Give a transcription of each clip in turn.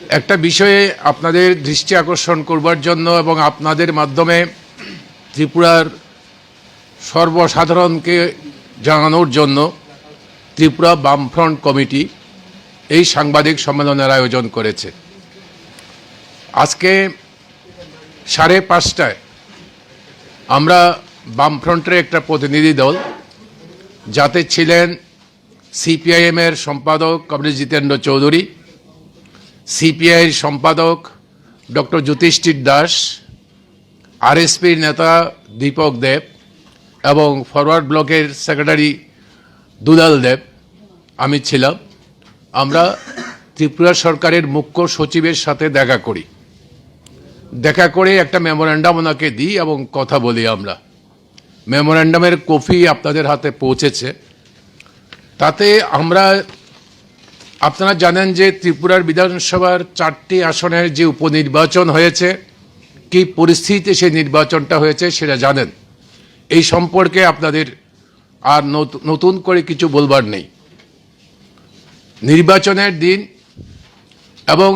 একটা বিষয়ে আপনাদের দৃষ্টি আকর্ষণ করবার জন্য এবং আপনাদের মাধ্যমে ত্রিপুরার সর্বসাধারণকে জানানোর জন্য ত্রিপুরা বামফ্রন্ট কমিটি এই সাংবাদিক সম্মেলনের আয়োজন করেছে। আজকে 5:30টায় আমরা বামফ্রন্টের একটা প্রতিনিধি দল, যাতে ছিলেন CPIM এর সম্পাদক কমরেড জিতেন্দ্র চৌধুরী, CPIর সম্পাদক ডক্টর যুধিষ্ঠির দাস, RSPর নেতা দীপক দেব এবং ফরওয়ার্ড ব্লকের সেক্রেটারি দুলাল দেব, আমি ছিলাম। আমরা ত্রিপুরা সরকারের মুখ্য সচিবের সাথে দেখা করে একটা মেমোরেন্ডাম ওনাকে দিই এবং কথা বলি। আমরা মেমোরেন্ডামের কপি আপনাদের হাতে পৌঁছেছে। তাতে আপনারা জানেন যে ত্রিপুরার বিধানসভার 4টি আসনের যে উপনির্বাচন হয়েছে, কি পরিস্থিতিতে সেই নির্বাচনটা হয়েছে সেটা জানেন। এই সম্পর্কে আপনাদের আর নতুন করে কিছু বলবার নেই। নির্বাচনের দিন এবং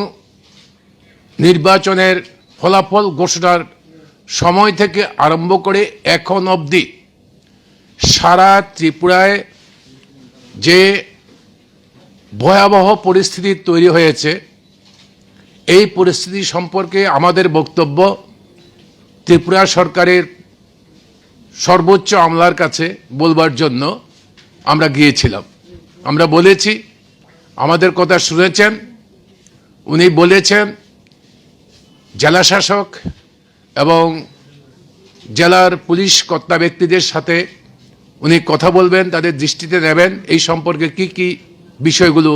নির্বাচনের ফলাফল ঘোষণার সময় থেকে আরম্ভ করে এখন অবধি সারা ত্রিপুরায় যে ভয়াবহ পরিস্থিতি তৈরি হয়েছে, এই পরিস্থিতি সম্পর্কে আমাদের বক্তব্য ত্রিপুরা সরকারের সর্বোচ্চ আমলার কাছে বলবার জন্য আমরা গিয়েছিলাম। আমরা বলেছি, আমাদের কথা শুনেছেন। উনি বলেছেন জেলা শাসক এবং জেলার পুলিশ কর্তা ব্যক্তিদের সাথে উনি কথা বলবেন, তাদের দৃষ্টিতে নেবেন এই সম্পর্কে কি কি বিষয়গুলো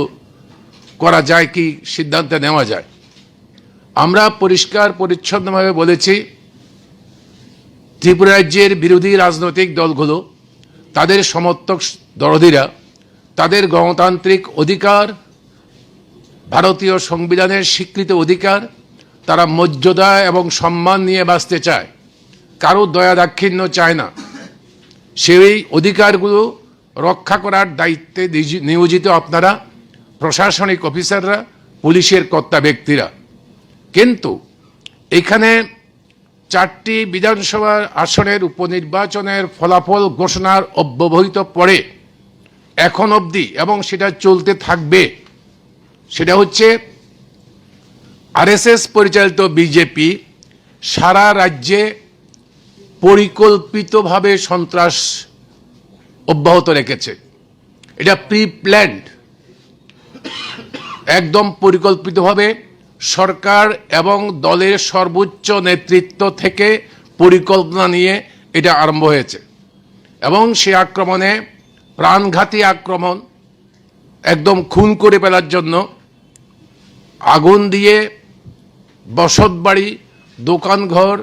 করা যায়, কি সিদ্ধান্ত নেওয়া যায়। আমরা পরিষ্কার পরিচ্ছন্নভাবে বলেছি, ত্রিপুরা রাজ্যের বিরোধী রাজনৈতিক দলগুলো, তাদের সমর্থক দরদিরা তাদের গণতান্ত্রিক অধিকার, ভারতীয় সংবিধানের স্বীকৃত অধিকার, তারা মর্যাদা এবং সম্মান নিয়ে বাঁচতে চায়, কারো দয়া দাক্ষিণ্য চায় না। সেই অধিকারগুলো রক্ষা করার দায়িত্বে নিয়োজিত আপনারা, প্রশাসনিক অফিসাররা, পুলিশের কর্তা ব্যক্তিরা। কিন্তু এখানে 4টি বিধানসভা আসনের উপনির্বাচনের ফলাফল ঘোষণার অব্যবহিত পরে এখন অবধি, এবং সেটা চলতে থাকবে, সেটা হচ্ছে RSS পরিচালিত বিজেপি সারা রাজ্যে পরিকল্পিতভাবে সন্ত্রাস অব্যাহত রেখেছে। এটা প্রি প্ল্যান্ড, একদম পরিকল্পিতভাবে সরকার এবং দলের সর্বোচ্চ নেতৃত্ব থেকে পরিকল্পনা নিয়ে এটা আরম্ভ হয়েছে। এবং সে আক্রমণে, প্রাণঘাতী আক্রমণ, একদম খুন করে ফেলার জন্য আগুন দিয়ে বসতবাড়ি, দোকানঘর,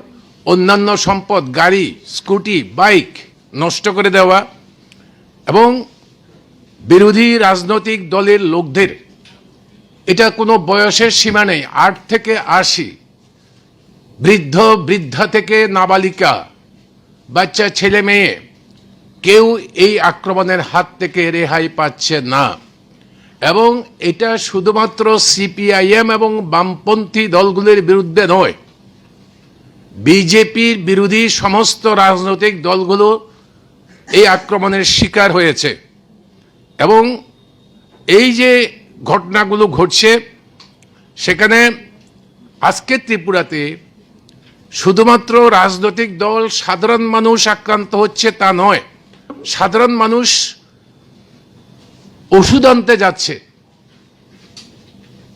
অন্যান্য সম্পদ, গাড়ি, স্কুটি, বাইক নষ্ট করে দেওয়া, এবং বিরোধী রাজনৈতিক দলের লোকদের, এটা কোনো বয়সের সীমা নেই, 8 থেকে 80, বৃদ্ধা থেকে নাবালিকা, বাচ্চা ছেলে মেয়ে, কেউ এই আক্রমণের হাত থেকে রেহাই পাচ্ছে না। এবং এটা শুধুমাত্র CPIM এবং বামপন্থী দলগুলির বিরুদ্ধে নয়, বিজেপির বিরোধী সমস্ত রাজনৈতিক দলগুলো এই আক্রমণের শিকার হয়েছে। এবং এই যে ঘটনাগুলো ঘটছে, সেখানে আজকে ত্রিপুরাতে শুধুমাত্র রাজনৈতিক দল, সাধারণ মানুষ আক্রান্ত হচ্ছে তা নয়। সাধারণ মানুষ ওষুধ আনতে যাচ্ছে,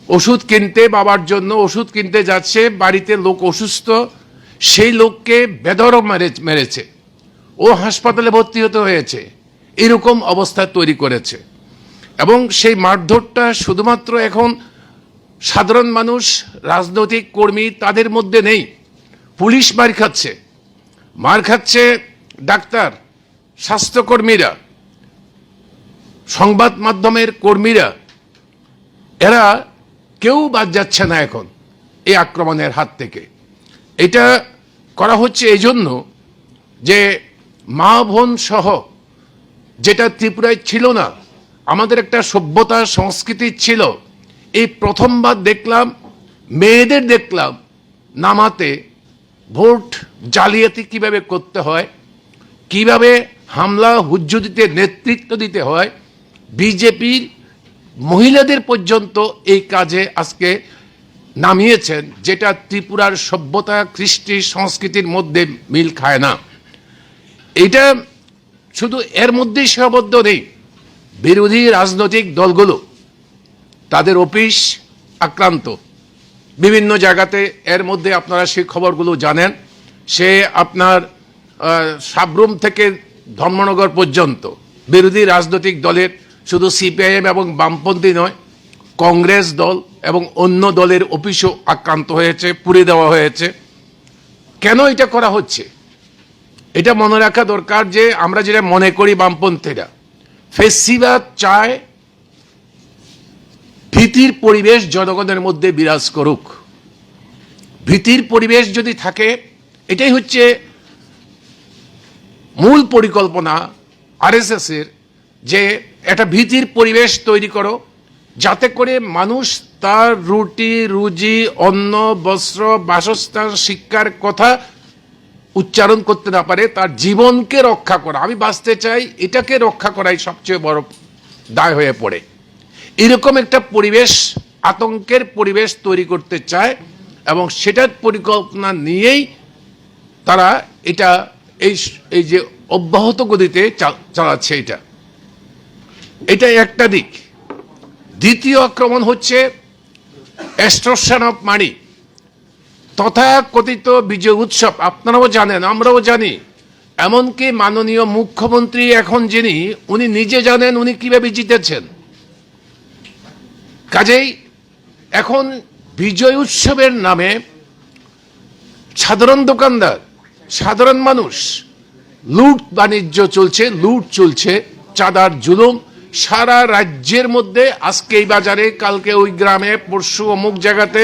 ওষুধ কিনতে, বাবার জন্য ওষুধ কিনতে যাচ্ছে, বাড়িতে লোক অসুস্থ, সেই লোককে বেধড়ক মেরেছে, ও হাসপাতালে ভর্তি হতে হয়েছে, এরকম অবস্থা তৈরি করেছে। এবং সেই মারধরটা শুধুমাত্র এখন সাধারণ মানুষ, রাজনৈতিক কর্মী তাদের মধ্যে নেই। পুলিশ মার খাচ্ছে ডাক্তার, স্বাস্থ্যকর্মীরা, সংবাদ মাধ্যমের কর্মীরা, এরা কেউ বাদ যাচ্ছে না এখন এই আক্রমণের হাত থেকে। এটা করা হচ্ছে এই জন্য যে মা বোন সহ, যেটা ত্রিপুরায় ছিল না, আমাদের একটা সভ্যতা সংস্কৃতি ছিল, এই প্রথমবার দেখলাম মেয়েদের দেখলাম নামাতে ভোট জালিয়াতি কিভাবে করতে হয়, কিভাবে হামলা হুজ্জুতিতে নেতৃত্ব দিতে হয়, বিজেপির মহিলাদের পর্যন্ত এই কাজে আজকে নামিয়েছেন, যেটা ত্রিপুরার সভ্যতা কৃষ্টি সংস্কৃতির মধ্যে মিল খায় না। এটা শুধু এর মধ্যেই সীমাবদ্ধ নেই, বিরোধী রাজনৈতিক দলগুলো তাদের অফিস আক্রান্ত বিভিন্ন জায়গাতে। এর মধ্যে আপনারা সেই খবরগুলো জানেন, সে আপনার সাবরুম থেকে ধর্মনগর পর্যন্ত বিরোধী রাজনৈতিক দলের শুধু সিপিআইএম এবং বামপন্থী নয়, কংগ্রেস দল এবং অন্য দলের অফিসও আক্রান্ত হয়েছে, পুড়ে দেওয়া হয়েছে। কেন এটা করা হচ্ছে? এটা মনে রাখা দরকার যে আমরা যেটা মনে করি বামপন্থীরা, ফেসিবাদ চায় ভীতির পরিবেশ জনগণের মধ্যে বিরাজ করুক। ভীতির পরিবেশ যদি থাকে, এটাই হচ্ছে মূল পরিকল্পনা আরএসএস এর, যে একটা ভীতির পরিবেশ তৈরি করো যাতে করে মানুষ তার রুটি রুজি অন্ন বস্ত্র বাসস্থান শিক্ষার কথা উচ্চারণ করতে না পারে, তার জীবনকে রক্ষা করা। আমি বাঁচতে চাই, এটাকে রক্ষা করাই সবচেয়ে বড় দায় হয়ে পড়ে। এরকম একটা পরিবেশ, আতঙ্কের পরিবেশ তৈরি করতে চায় এবং সেটার পরিকল্পনা নিয়েই তারা এটা এই যে অব্যাহত গতিতে চালাচ্ছে। এটা একটা দিক। দ্বিতীয় আক্রমণ হচ্ছে এক্সটর্শন অফ মানি, তথাকথিত বিজয় উৎসব। আপনারাও জানেন, আমরাও জানি, এমনকি মাননীয় মুখ্যমন্ত্রী এখন যিনি, উনি নিজে জানেন উনি কিভাবে জিতেছেন। কাজেই এখন বিজয় উৎসবের নামে সাধারণ দোকানদার, সাধারণ মানুষ, লুট বাণিজ্য চলছে, লুট চলছে, চাঁদার জুলুম সারা রাজ্যের মধ্যে। আজকে এই বাজারে, কালকে ওই গ্রামে, পরশু অমুক জায়গাতে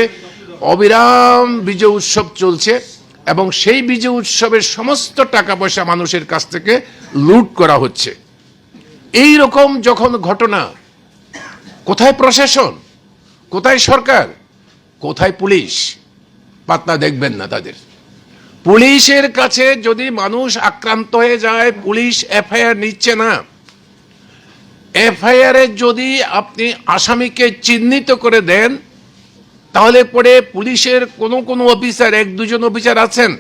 অবিরাম বিজয় উৎসব চলছে এবং সেই বিজয় উৎসবের সমস্ত টাকা পয়সা মানুষের কাছ থেকে লুট করা হচ্ছে। এই রকম যখন ঘটনা, কোথায় প্রশাসন, কোথায় সরকার, কোথায় পুলিশ? পাত্তা দেখবেন না তাদের। পুলিশের কাছে যদি মানুষ আক্রান্ত হয়ে যায়, পুলিশ এফআইআর নিচ্ছে না। এফআইআর যদি আপনি আসামিকে চিহ্নিত করে দেন, তাহলে পরে পুলিশের কোনো অফিসার, এক দুজন অফিসার আছেন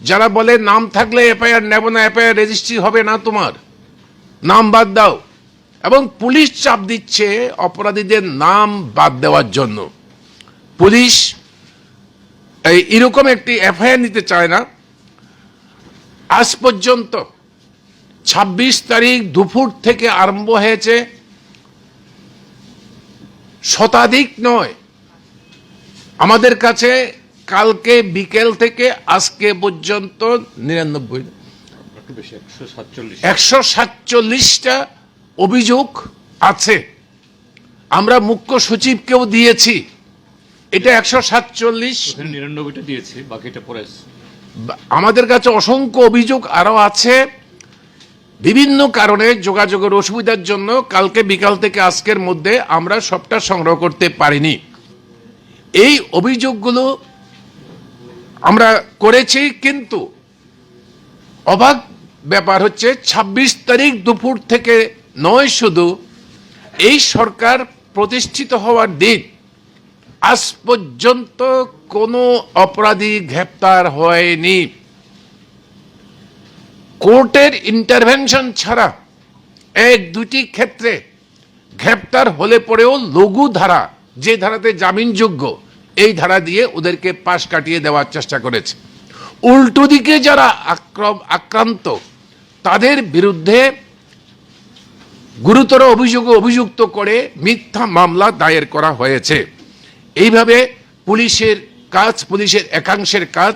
যারা বলে নাম থাকলে এফআইআর নেব না, এফআইআর রেজিস্ট্রি হবে না, তোমার নাম বাদ দাও। এবং পুলিশ চাপ দিচ্ছে অপরাধীদের নাম বাদ দেওয়ার জন্য। পুলিশ এরকম একটি এফআইআর নিতে চায় না। আজ পর্যন্ত 26 তারিখ দুপুর থেকে আরম্ভ হয়েছে, শতাধিক নয়, আমাদের কাছে কালকে বিকেল থেকে আজকে পর্যন্ত 147টা অভিযোগ আছে। আমরা মুখ্য সচিবকেও দিয়েছি, এটা 147 দিয়েছি, বাকিটা পরে। আমাদের কাছে অসংখ্য অভিযোগ আরো আছে। বিভিন্ন কারণে যোগাযোগের অসুবিধার জন্য কালকে বিকাল থেকে আজকের মধ্যে আমরা সবটা সংগ্রহ করতে পারিনি। এই অভিযোগগুলো আমরা করেছি, কিন্তু অবাক ব্যাপার হচ্ছে 26 তারিখ দুপুর থেকে নয়, শুধু এই সরকার প্রতিষ্ঠিত হওয়ার দিন আজ পর্যন্ত কোনো অপরাধী গ্রেপ্তার হয়নি। কোর্টের ইন্টারভেনশন ছাড়া এক দুটি ক্ষেত্রে গ্রেপ্তার হলে পরেও লঘু ধারা, যে ধারাতে জামিনযোগ্য, এই ধারা দিয়ে ওদেরকে পাশ কাটিয়ে দেওয়ার চেষ্টা করেছে। উল্টো দিকে যারা আক্রান্ত, তাদের বিরুদ্ধে গুরুতর অভিযোগে অভিযুক্ত করে মিথ্যা মামলা দায়ের করা হয়েছে। এইভাবে পুলিশের কাজ, পুলিশের একাংশের কাজ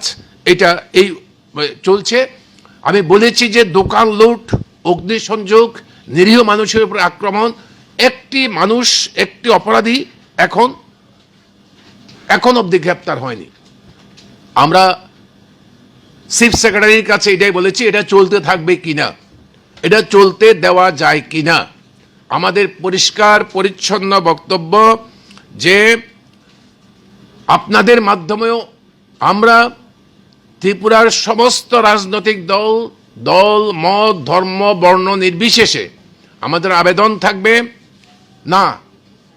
এটা এই চলছে। আমি বলেছি যে দোকান লুট, অগ্নিসংযোগ, নিরীহ মানুষের উপর আক্রমণ, একটি মানুষ, একটি অপরাধী এখন অবধি গ্রেপ্তার হয়নি। আমরা চিফ সেক্রেটারির কাছে এটাই বলেছি, এটা চলতে থাকবে কিনা, এটা চলতে দেওয়া যায় কিনা। আমাদের পরিষ্কার পরিচ্ছন্ন বক্তব্য যে আপনাদের মাধ্যমেও আমরা ত্রিপুরার সমস্ত রাজনৈতিক দল মত ধর্ম বর্ণ নির্বিশেষে আমাদের আবেদন থাকবে, না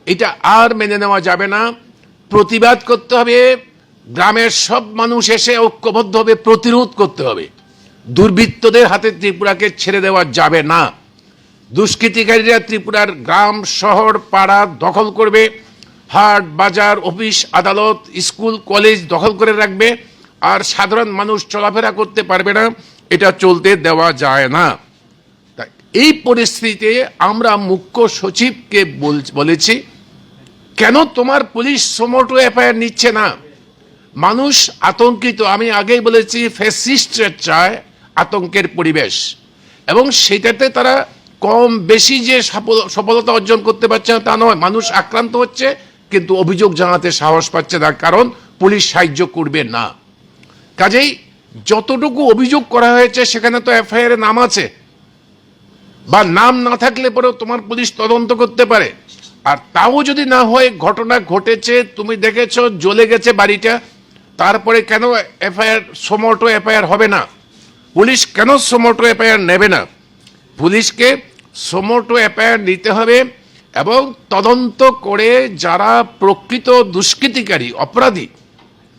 এটা আর মেনে নেওয়া যাবে না, প্রতিবাদ করতে হবে, গ্রামের সব মানুষ এসে ঐক্যবদ্ধভাবে প্রতিরোধ করতে হবে। দুর্বৃত্তদের হাতে ত্রিপুরাকে ছেড়ে দেওয়া যাবে না। দুষ্কৃতিকারীরা ত্রিপুরার গ্রাম শহর পাড়া দখল করবে, হাট বাজার অফিস আদালত স্কুল কলেজ দখল করে রাখবে, আর সাধারণ মানুষ চলাফেরা করতে পারবে না। এটা চলতে দেওয়া যায় না। এই পরিস্থিতিতে আমরা মুখ্য সচিবকে বলেছি, কেন তোমার পুলিশ সুমোটো এফআইআর নিচ্ছে না? মানুষ আতঙ্কিত। আমি আগেই বলেছি ফ্যাসিস্টরা চায় আতঙ্কের পরিবেশ, এবং সেটাতে তারা কম বেশি যে সফলতা অর্জন করতে পারছে না তা নয়। মানুষ আক্রান্ত হচ্ছে কিন্তু অভিযোগ জানাতে সাহস পাচ্ছে না, কারণ পুলিশ সাহায্য করবে না। কাজেই যতটুকু অভিযোগ করা হয়েছে সেখানে তো এফআইআর নাম আছে, বা নাম না থাকলে পরেও তোমার পুলিশ তদন্ত করতে পারে। আর তাও যদি না হয়, ঘটনা ঘটেছে, তুমি দেখেছ জ্বলে গেছে বাড়িটা, তারপরে কেন এফআইআর সুমোটো এফআইআর হবে না? পুলিশ কেন সুমোটো এফআইআর নেবে না? পুলিশকে সুমোটো এফআইআর নিতে হবে, এবং তদন্ত করে যারা প্রকৃত দুষ্কৃতিকারী অপরাধী,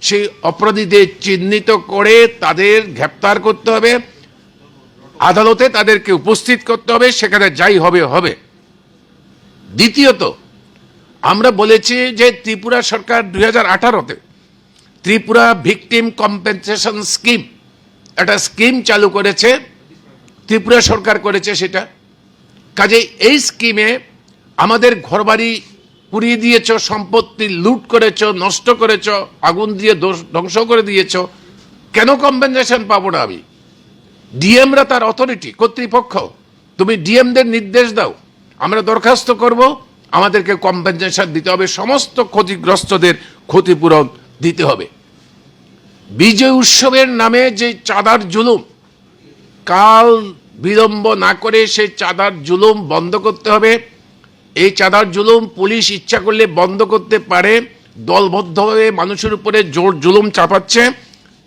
সেই অপরাধীদের চিহ্নিত করে তাদের গ্রেপ্তার করতে হবে, আদালতে তাদেরকে উপস্থিত করতে হবে, সেখানে যাই হবে হবে। দ্বিতীয়ত, আমরা বলেছি যে ত্রিপুরা সরকার 2018-তে ত্রিপুরা ভিকটিম কম্পেনসেশন স্কিম একটা স্কিম চালু করেছে, ত্রিপুরা সরকার করেছে সেটা। কাজেই এই স্কিমে আমাদের ঘরবাড়ি পুড়িয়ে দিয়েছ, সম্পত্তি লুট করেছ, নষ্ট করেছ, আগুন দিয়ে ধ্বংস করে দিয়েছ, কেন কম্পেনসেশন পাবো না আমি? ডিএমরা তার অথরিটি, কর্তৃপক্ষ, তুমি ডিএমদের নির্দেশ দাও, আমরা দরখাস্ত করব, আমাদেরকে কম্পেনসেশন দিতে হবে, সমস্ত ক্ষতিগ্রস্তদের ক্ষতিপূরণ দিতে হবে। বিজয় উৎসবের নামে যে চাঁদার জুলুম, কাল বিলম্ব না করে সেই চাঁদার জুলুম বন্ধ করতে হবে। এই চাঁদার জুলুম পুলিশ ইচ্ছা করলে বন্ধ করতে পারে, দলবদ্ধভাবে মানুষের উপরে জোর জুলুম চাপাচ্ছে,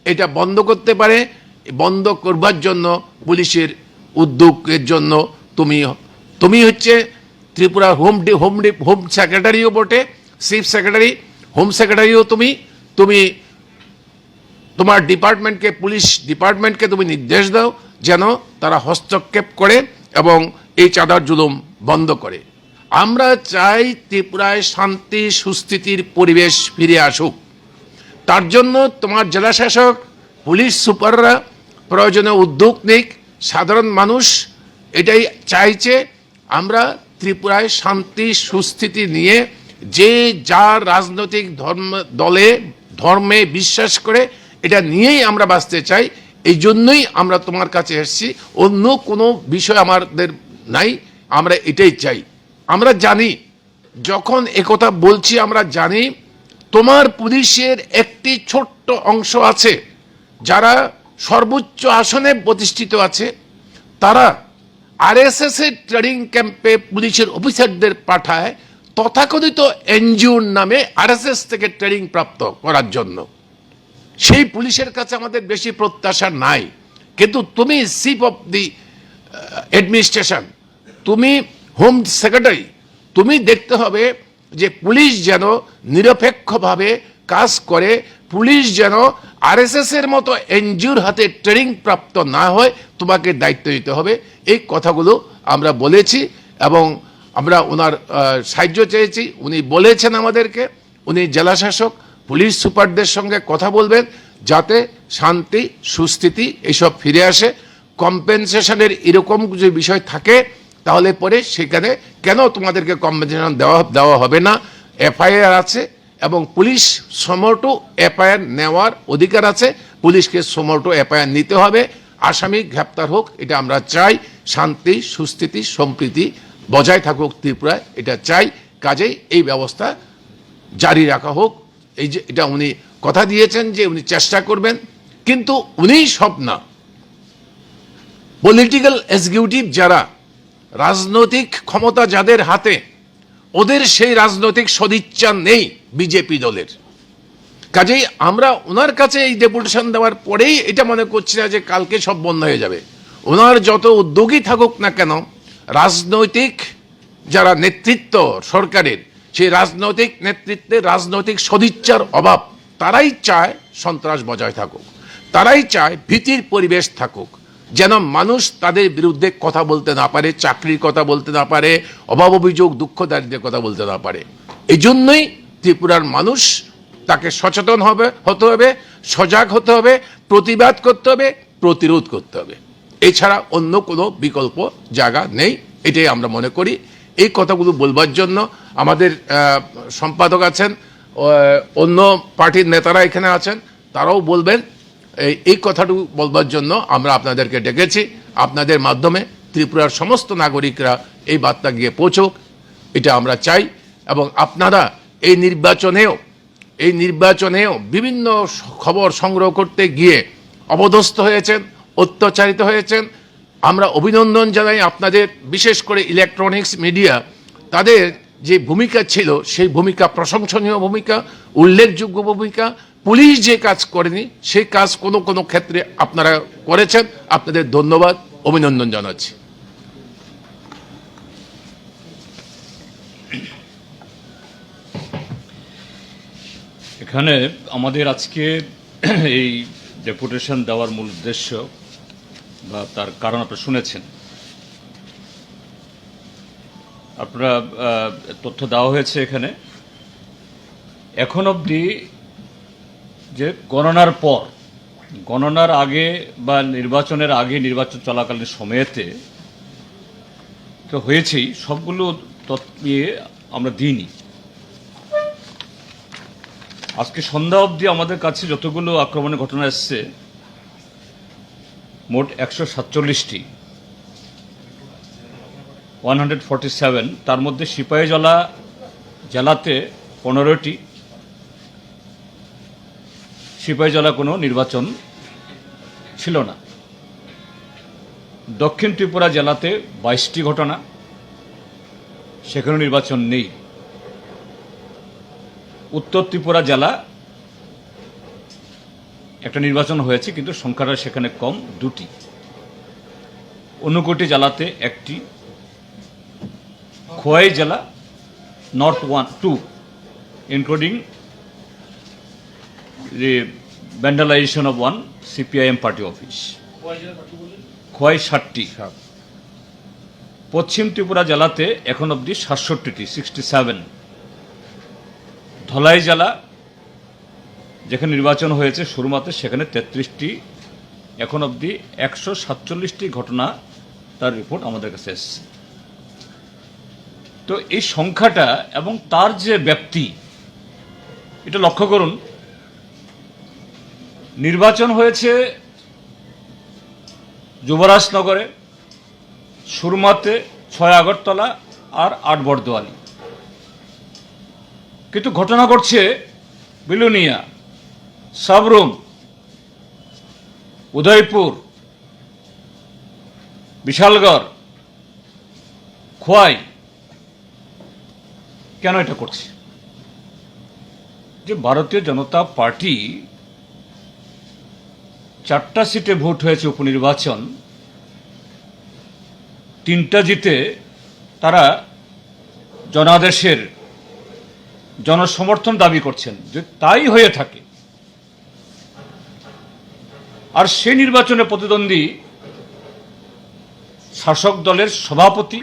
এটা বন্ধ করতে পারে। বন্ধ করবার জন্য পুলিশের উদ্যোগের জন্য তুমি হচ্ছে ত্রিপুরা হোম সেক্রেটারিও বটে, চিফ সেক্রেটারি, হোম সেক্রেটারিও তুমি তোমার ডিপার্টমেন্টকে, পুলিশ ডিপার্টমেন্টকে তুমি নির্দেশ দাও যেন তারা হস্তক্ষেপ করে এবং এই চাঁদার জুলুম বন্ধ করে। আমরা চাই ত্রিপুরায় শান্তি সুস্থিতির পরিবেশ ফিরে আসুক। তার জন্য তোমার জেলা শাসক, পুলিশ সুপাররা প্রয়োজনে উদ্যোগ নিক, সাধারণ মানুষ এটাই চাইছে। আমরা ত্রিপুরায় শান্তি সুস্থিতি নিয়ে যে যার রাজনৈতিক ধর্মে বিশ্বাস করে এটা নিয়েই আমরা বাঁচতে চাই। এই জন্যই আমরা তোমার কাছে এসেছি, অন্য কোনো বিষয় আমাদের নাই, আমরা এটাই চাই। আমরা জানি, যখন একথা বলছি আমরা জানি তোমার পুলিশের একটি ছোট্ট অংশ আছে যারা সর্বোচ্চ আসনে প্রতিষ্ঠিত আছে, তারা আরএসএস এর ট্রেনিং ক্যাম্পে পুলিশের অফিসারদের পাঠায় তথাকথিত এনজিওর নামে আরএসএস থেকে ট্রেনিং প্রাপ্ত করার জন্য। সেই পুলিশের কাছে আমাদের বেশি প্রত্যাশা নাই। কিন্তু তুমি চিফ অফ দি অ্যাডমিনিস্ট্রেশন, তুমি হোম সেক্রেটারি, তুমি দেখতে হবে যে পুলিশ যেন নিরপেক্ষভাবে কাজ করে, পুলিশ যেন আরএসএস এর মতো এনজিওর হাতে ট্রেনিং প্রাপ্ত না হয়, তোমাকে দায়িত্ব দিতে হবে। এই কথাগুলো আমরা বলেছি এবং আমরা ওনার সাহায্য চেয়েছি। উনি বলেছেন আমাদেরকে, উনি জেলাশাসক পুলিশ সুপারদের সঙ্গে কথা বলবেন যাতে শান্তি সুস্থিতি এসব ফিরে আসে। কম্পেনসেশনের এরকম যে বিষয় থাকে তাহলে পরে সেখানে কেন তোমাদেরকে কম্পেনসেশন দেওয়া হবে না? এফআইআর আছে এবং পুলিশ সুমোটো এফআইআর নেওয়ার অধিকার আছে, পুলিশকে সুমোটো এফআইআর নিতে হবে, আসামি গ্রেপ্তার হোক, এটা আমরা চাই। শান্তি সুস্থিতি সম্প্রীতি বজায় থাকুক ত্রিপুরায়, এটা চাই। কাজেই এই ব্যবস্থা জারি রাখা হোক। এই যে এটা উনি কথা দিয়েছেন যে উনি চেষ্টা করবেন, কিন্তু উনি সব না, পলিটিক্যাল এক্সিকিউটিভ যারা, রাজনৈতিক ক্ষমতা যাদের হাতে, ওদের সেই রাজনৈতিক সদিচ্ছা নেই বিজেপি দলের। কাজেই আমরা ওনার কাছে এই ডেপুটেশন দেওয়ার পরেই এটা মনে করছি না যে কালকে সব বন্ধ হয়ে যাবে। ওনার যত উদ্যোগী থাকুক না কেন, রাজনৈতিক যারা নেতৃত্ব সরকারের, সেই রাজনৈতিক নেতৃত্বে রাজনৈতিক সদিচ্ছার অভাব। তারাই চায় সন্ত্রাস বজায় থাকুক, তারাই চায় ভীতির পরিবেশ থাকুক, যেন মানুষ তাদের বিরুদ্ধে কথা বলতে না পারে, চাকরির কথা বলতে না পারে, অভাব অভিযোগ দুঃখ দারিদ্র্যের কথা বলতে না পারে। এই জন্যই ত্রিপুরার মানুষ তাকে সচেতন হতে হবে, সজাগ হতে হবে, প্রতিবাদ করতে হবে, প্রতিরোধ করতে হবে। এছাড়া অন্য কোনো বিকল্প জায়গা নেই, এটাই আমরা মনে করি। এই কথাগুলো বলবার জন্য আমাদের সম্পাদক আছেন, অন্য পার্টির নেতারা এখানে আছেন, তারাও বলবেন। এই কথাটুকু বলবার জন্য আমরা আপনাদেরকে ডেকেছি। আপনাদের মাধ্যমে ত্রিপুরার সমস্ত নাগরিকরা এই বার্তা গিয়ে পৌঁছুক, এটা আমরা চাই। এবং আপনারা এই নির্বাচনেও বিভিন্ন খবর সংগ্রহ করতে গিয়ে অপদস্থ হয়েছেন, অত্যাচারিত হয়েছেন। আমরা অভিনন্দন জানাই আপনাদের, বিশেষ করে ইলেকট্রনিক্স মিডিয়া, তাদের যে ভূমিকা ছিল সেই ভূমিকা প্রশংসনীয় ভূমিকা, উল্লেখযোগ্য ভূমিকা। পুলিশ যে কাজ করেনি সেই কাজ কোনো ক্ষেত্রে আপনারা করেছেন, আপনাদের ধন্যবাদ, অভিনন্দন জানাচ্ছি। এখানে আমাদের আজকে এই ডেপুটেশন দেওয়ার মূল উদ্দেশ্য বা তার কারণ আপনারা শুনেছেন। আপনারা তথ্য দেওয়া হয়েছে এখানে। এখন অবধি যে গণনার পর, গণনার আগে বা নির্বাচনের আগে, নির্বাচন চলাকালীন সময়েতে তো হয়েছেই, সবগুলো তথ্য নিয়ে আমরা দিইনি। আজকে সন্ধ্যা অবধি আমাদের কাছে যতগুলো আক্রমণের ঘটনা এসছে, মোট 147টি, 147। তার মধ্যে সিপাহীজলা জেলাতে 15টি, সিপাহীজলা কোনো নির্বাচন ছিল না। দক্ষিণ ত্রিপুরা জেলাতে 22টি ঘটনা, সেখানে নির্বাচন নেই। উত্তর ত্রিপুরা জেলা একটা নির্বাচন হয়েছে, কিন্তু সংখ্যাটা সেখানে কম, 2টি। ঊনকোটি জেলাতে 1টি। খোয়াই জেলা north 2, including the vandalization of one CPIM party office. Khowai 7টি। পশ্চিম ত্রিপুরা জেলাতে এখন অবধি 67টি, 67। ধলাই জেলা যেখানে নির্বাচন হয়েছে শুরুমাতে, সেখানে 33টি, এখন অবধি 147টি ঘটনা, তার রিপোর্ট আমাদের কাছে এসেছে। তো এই সংখ্যাটা এবং তার যে ব্যাপ্তি, এটা লক্ষ্য করুন। নির্বাচন হয়েছে যুবরাজনগরে, সুরমাতে, 6 আগরতলা আর 8 বরদোয়ালি। কিন্তু ঘটনা ঘটছে বিলুনিয়া, সাবরুম, উদয়পুর, বিশালগড়, খোয়াই। কেন এটা করছে? যে ভারতীয় জনতা পার্টি 4টা সিটে ভোট হয়েছে উপনির্বাচন, 3টা জিতে তারা জনাদেশের জনসমর্থন দাবি করছেন। যে তাই হয়ে থাকে, আর সেই নির্বাচনে প্রতিদ্বন্দ্বী শাসক দলের সভাপতি,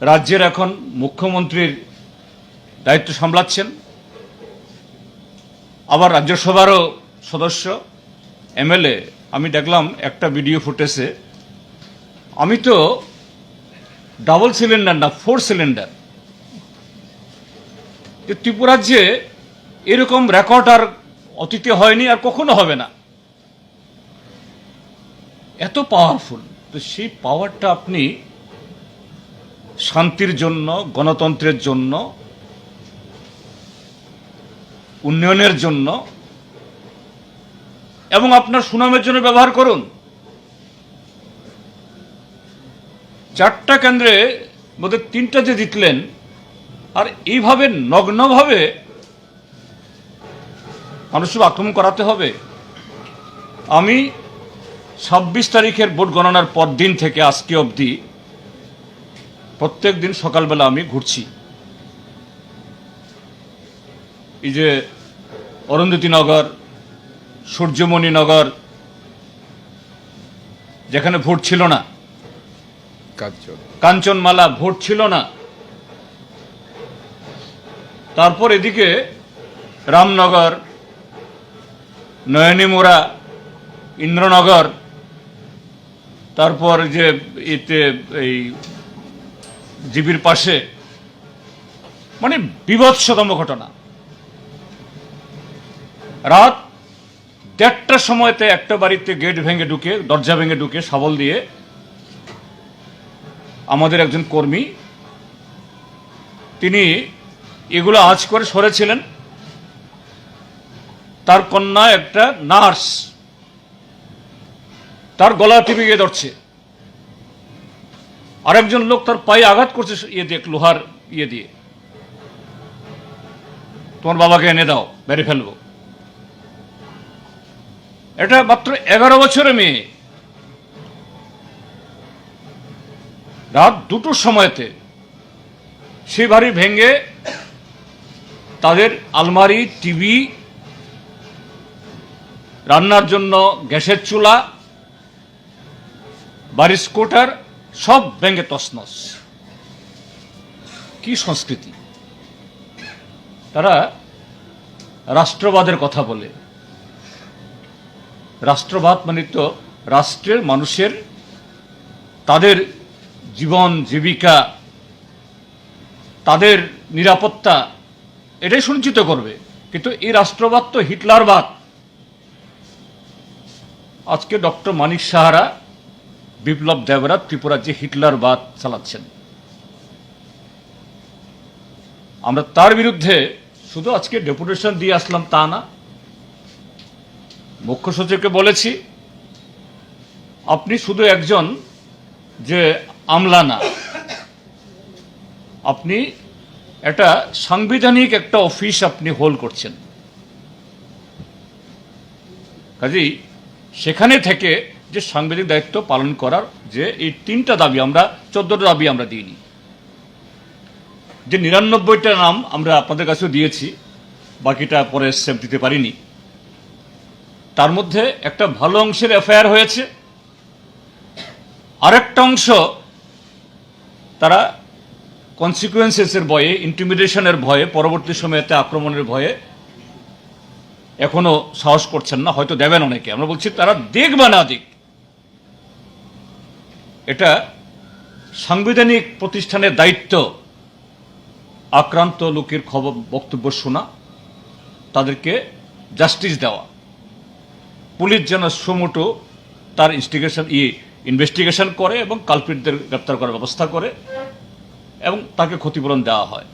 রাজ্যের এখন মুখ্যমন্ত্রীর দায়িত্ব সামলাচ্ছেন, আবার রাজ্যসভারও সদস্য, MLA। আমি দেখলাম একটা ভিডিও ফুটেজে, আমি তো ডাবল সিলিন্ডার না 4 সিলিন্ডার। ত্রিপুরাজ্যে এরকম রেকর্ড আর অতীতে হয়নি, আর কখনো হবে না। এত পাওয়ারফুল। তো সেই পাওয়ারটা আপনি শান্তির জন্য, গণতন্ত্রের জন্য, উন্নয়নের জন্য এবং আপনার সুনামের জন্য ব্যবহার করুন। 4টা কেন্দ্রে মধ্যে 3টা যে জিতলেন, আর এইভাবে নগ্নভাবে মানুষকে আক্রমণ করাতে হবে? আমি 26 তারিখের ভোট গণনার পর দিন থেকে আজকে অবধি প্রত্যেক দিন সকালবেলা আমি ঘুরছি। এই যে অরুন্ধতিনগর, সূর্যমণিনগর, যেখানে ভোট ছিল না, কাঞ্চনমালা ভোট ছিল না, তারপর এদিকে রামনগর, নয়নীমোড়া, ইন্দ্রনগর, তারপর যে এতে এই জিবির পাশে, মানে বিভৎসতম ঘটনা। রাত 1:30টার সময়তে একটা বাড়িতে গেট ভেঙে ঢুকে, দরজা ভেঙে ঢুকে শাবল দিয়ে আমাদের একজন কর্মী, তিনি এগুলো আঁচ করে সরেছিলেন। তার কন্যা একটা নার্স, তার গলা টিপে গিয়ে ধরছে। আরেকজন লোক তার পায়ে আঘাত করছে ইয়ে দিয়ে, লোহার ইয়ে দিয়ে, তোমার বাবাকে এনে দাও, মেরে ফেলবো। এটা মাত্র 11 বছরের মেয়ে। রাত 2টোর সময়তে সেই বাড়ি ভেঙে তাদের আলমারি, টিভি, রান্নার জন্য গ্যাসের চুলা, বাড়ির স্কুটার সব ভেঙে তছনছ। কি সংস্কৃতি! তারা রাষ্ট্রবাদের কথা বলে। রাষ্ট্রবাদ মানে তো রাষ্ট্রের মানুষের তাদের জীবন জীবিকা, তাদের নিরাপত্তা এটাই সুনিশ্চিত করবে। কিন্তু এই রাষ্ট্রবাদ তো হিটলারবাদ। আজকে ডক্টর মানিক সাহারা, বিপ্লব দেবরা ত্রিপুরার যে হিটলারবাদ চালাচ্ছেন, আমরা তার বিরুদ্ধে শুধু আজকে ডেপুটেশন দিয়ে আসলাম তা না, মুখ্য সচিবকে বলেছি, আপনি শুধু একজন যে আমলা না, আপনি একটা সাংবিধানিক একটা অফিস আপনি হোল্ড করছেন। কাজেই সেখানে থেকে যে সাংবিধানিক দায়িত্ব পালন করার যে এই 3টা দাবি, আমরা 14টা দাবি আমরা দিইনি, যে 99টা নাম আমরা আপনাদের কাছেও দিয়েছি, বাকিটা পরে সেভ দিতে পারিনি। তার মধ্যে একটা ভালো অংশের এফআইআর হয়েছে, আরেকটা অংশ তারা কনসিকুয়েন্সেসের ভয়ে, ইন্টিমিডেশনের ভয়ে, পরবর্তী সময়তে আক্রমণের ভয়ে এখনো সাহস করছেন না, হয়তো দেবেন অনেকে। আমরা বলছি তারা দিক বা না দিক, এটা সাংবিধানিক প্রতিষ্ঠানের দায়িত্ব আক্রান্ত লোকের খবর, বক্তব্য শোনা, তাদেরকে জাস্টিস দেওয়া। পুলিশ যেন সুমোটো তার ইনভেস্টিগেশন করে এবং কালপ্রিটদের গ্রেপ্তার করার ব্যবস্থা করে এবং তাকে ক্ষতিপূরণ দেওয়া হয়।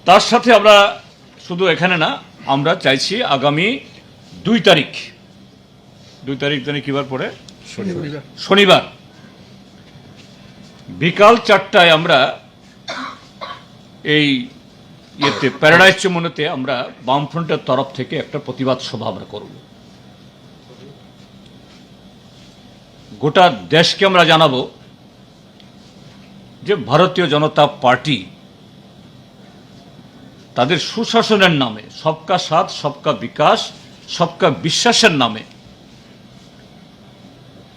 তার সাথে আমরা শুধু এখানে না, আমরা চাইছি আগামী 2 তারিখ জানি কিবার পরে, শনিবার বিকাল 4টায় আমরা এই প্যারাডাইস চমুনেতে আমরা বামফ্রন্টের তরফ থেকে একটা প্রতিবাদ সভা আমরা করব। গোটা দেশকে আমরা জানাবো যে ভারতীয় জনতা পার্টি তাদের সুশাসনের নামে, সবকা সাথ সবকা বিকাশ সবকা বিশ্বাসের নামে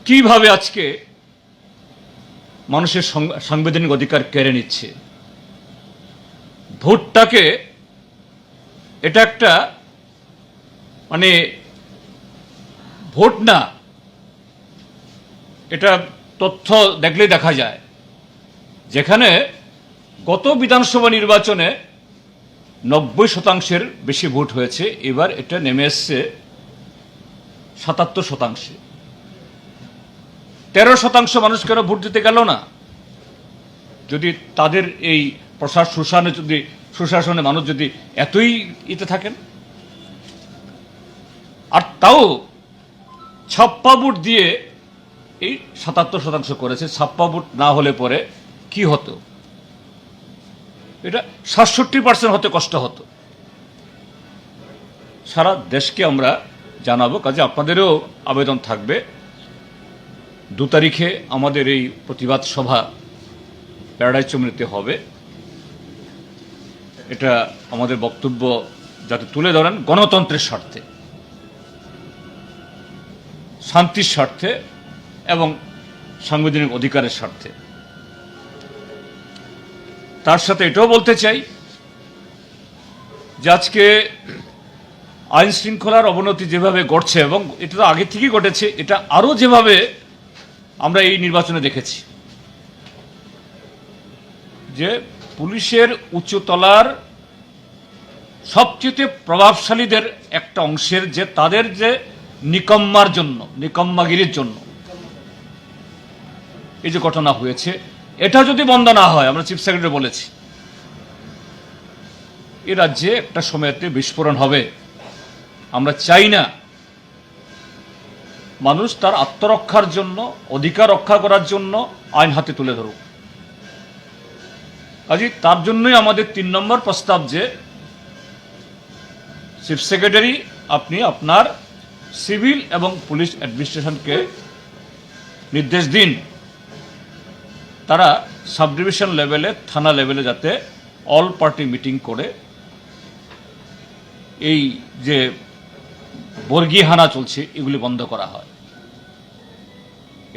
কিভাবে আজকে মানুষের সাংবিধানিক অধিকার কেড়ে নিচ্ছে। ভোটটাকে এটা একটা মানে ভোট না, এটা তথ্য দেখলেই দেখা যায়, যেখানে গত বিধানসভা নির্বাচনে 90% বেশি ভোট হয়েছে, এবার এটা নেমে এসছে 77%। 13% মানুষ কেন ভোট দিতে গেল না? যদি তাদের এই সুশাসনে মানুষ যদি এতই ইতে থাকেন, আর তাও ছাপ্পা ভোট দিয়ে এই 77% করেছে। ছাপ্পা ভোট না হলে পরে কি হতো? এটা 67% হতে কষ্ট হতো। সারা দেশকে আমরা জানাবো। কাজে আপনাদেরও আবেদন থাকবে 2 তারিখে আমাদের এই প্রতিবাদ সভা প্যারাডাইজ চমনিতে হবে। এটা আমাদের বক্তব্য যাতে তুলে ধরেন গণতন্ত্রের স্বার্থে, শান্তির স্বার্থে এবং সাংবিধানিক অধিকারের স্বার্থে। তার সাথে এটাও বলতে চাই যে আজকে আইন শৃঙ্খলার অবনতি যেভাবে ঘটছে, এবং এটা তো আগে থেকেই ঘটেছে, এটা আরও যেভাবে আমরা এই নির্বাচনে দেখেছি যে পুলিশের উচ্চতলার সবচেয়ে প্রভাবশালীদের একটা অংশের যে তাদের যে নিকম্মার জন্য, নিকম্মাগিরির জন্য এই যে ঘটনা হয়েছে, এটা যদি বন্ধ না হয়, আমরা চিফ সেক্রেটারি বলেছি, এ রাজ্যে একটা সময়তে বিস্ফোরণ হবে। আমরা চাই না মানুষ তার আত্মরক্ষার জন্য, অধিকার রক্ষা করার জন্য আইন হাতে তুলে ধরুক। কাজে তার জন্যই আমাদের 3 নম্বর প্রস্তাব যে চিফ সেক্রেটারি আপনি আপনার সিভিল এবং পুলিশ অ্যাডমিনিস্ট্রেশনকে নির্দেশ দিন তারা সাব ডিভিশন লেভেলে, থানা লেভেলে যাতে অল পার্টি মিটিং করে এই যে বর্গী হানা চলছে এগুলি বন্ধ করা হয়।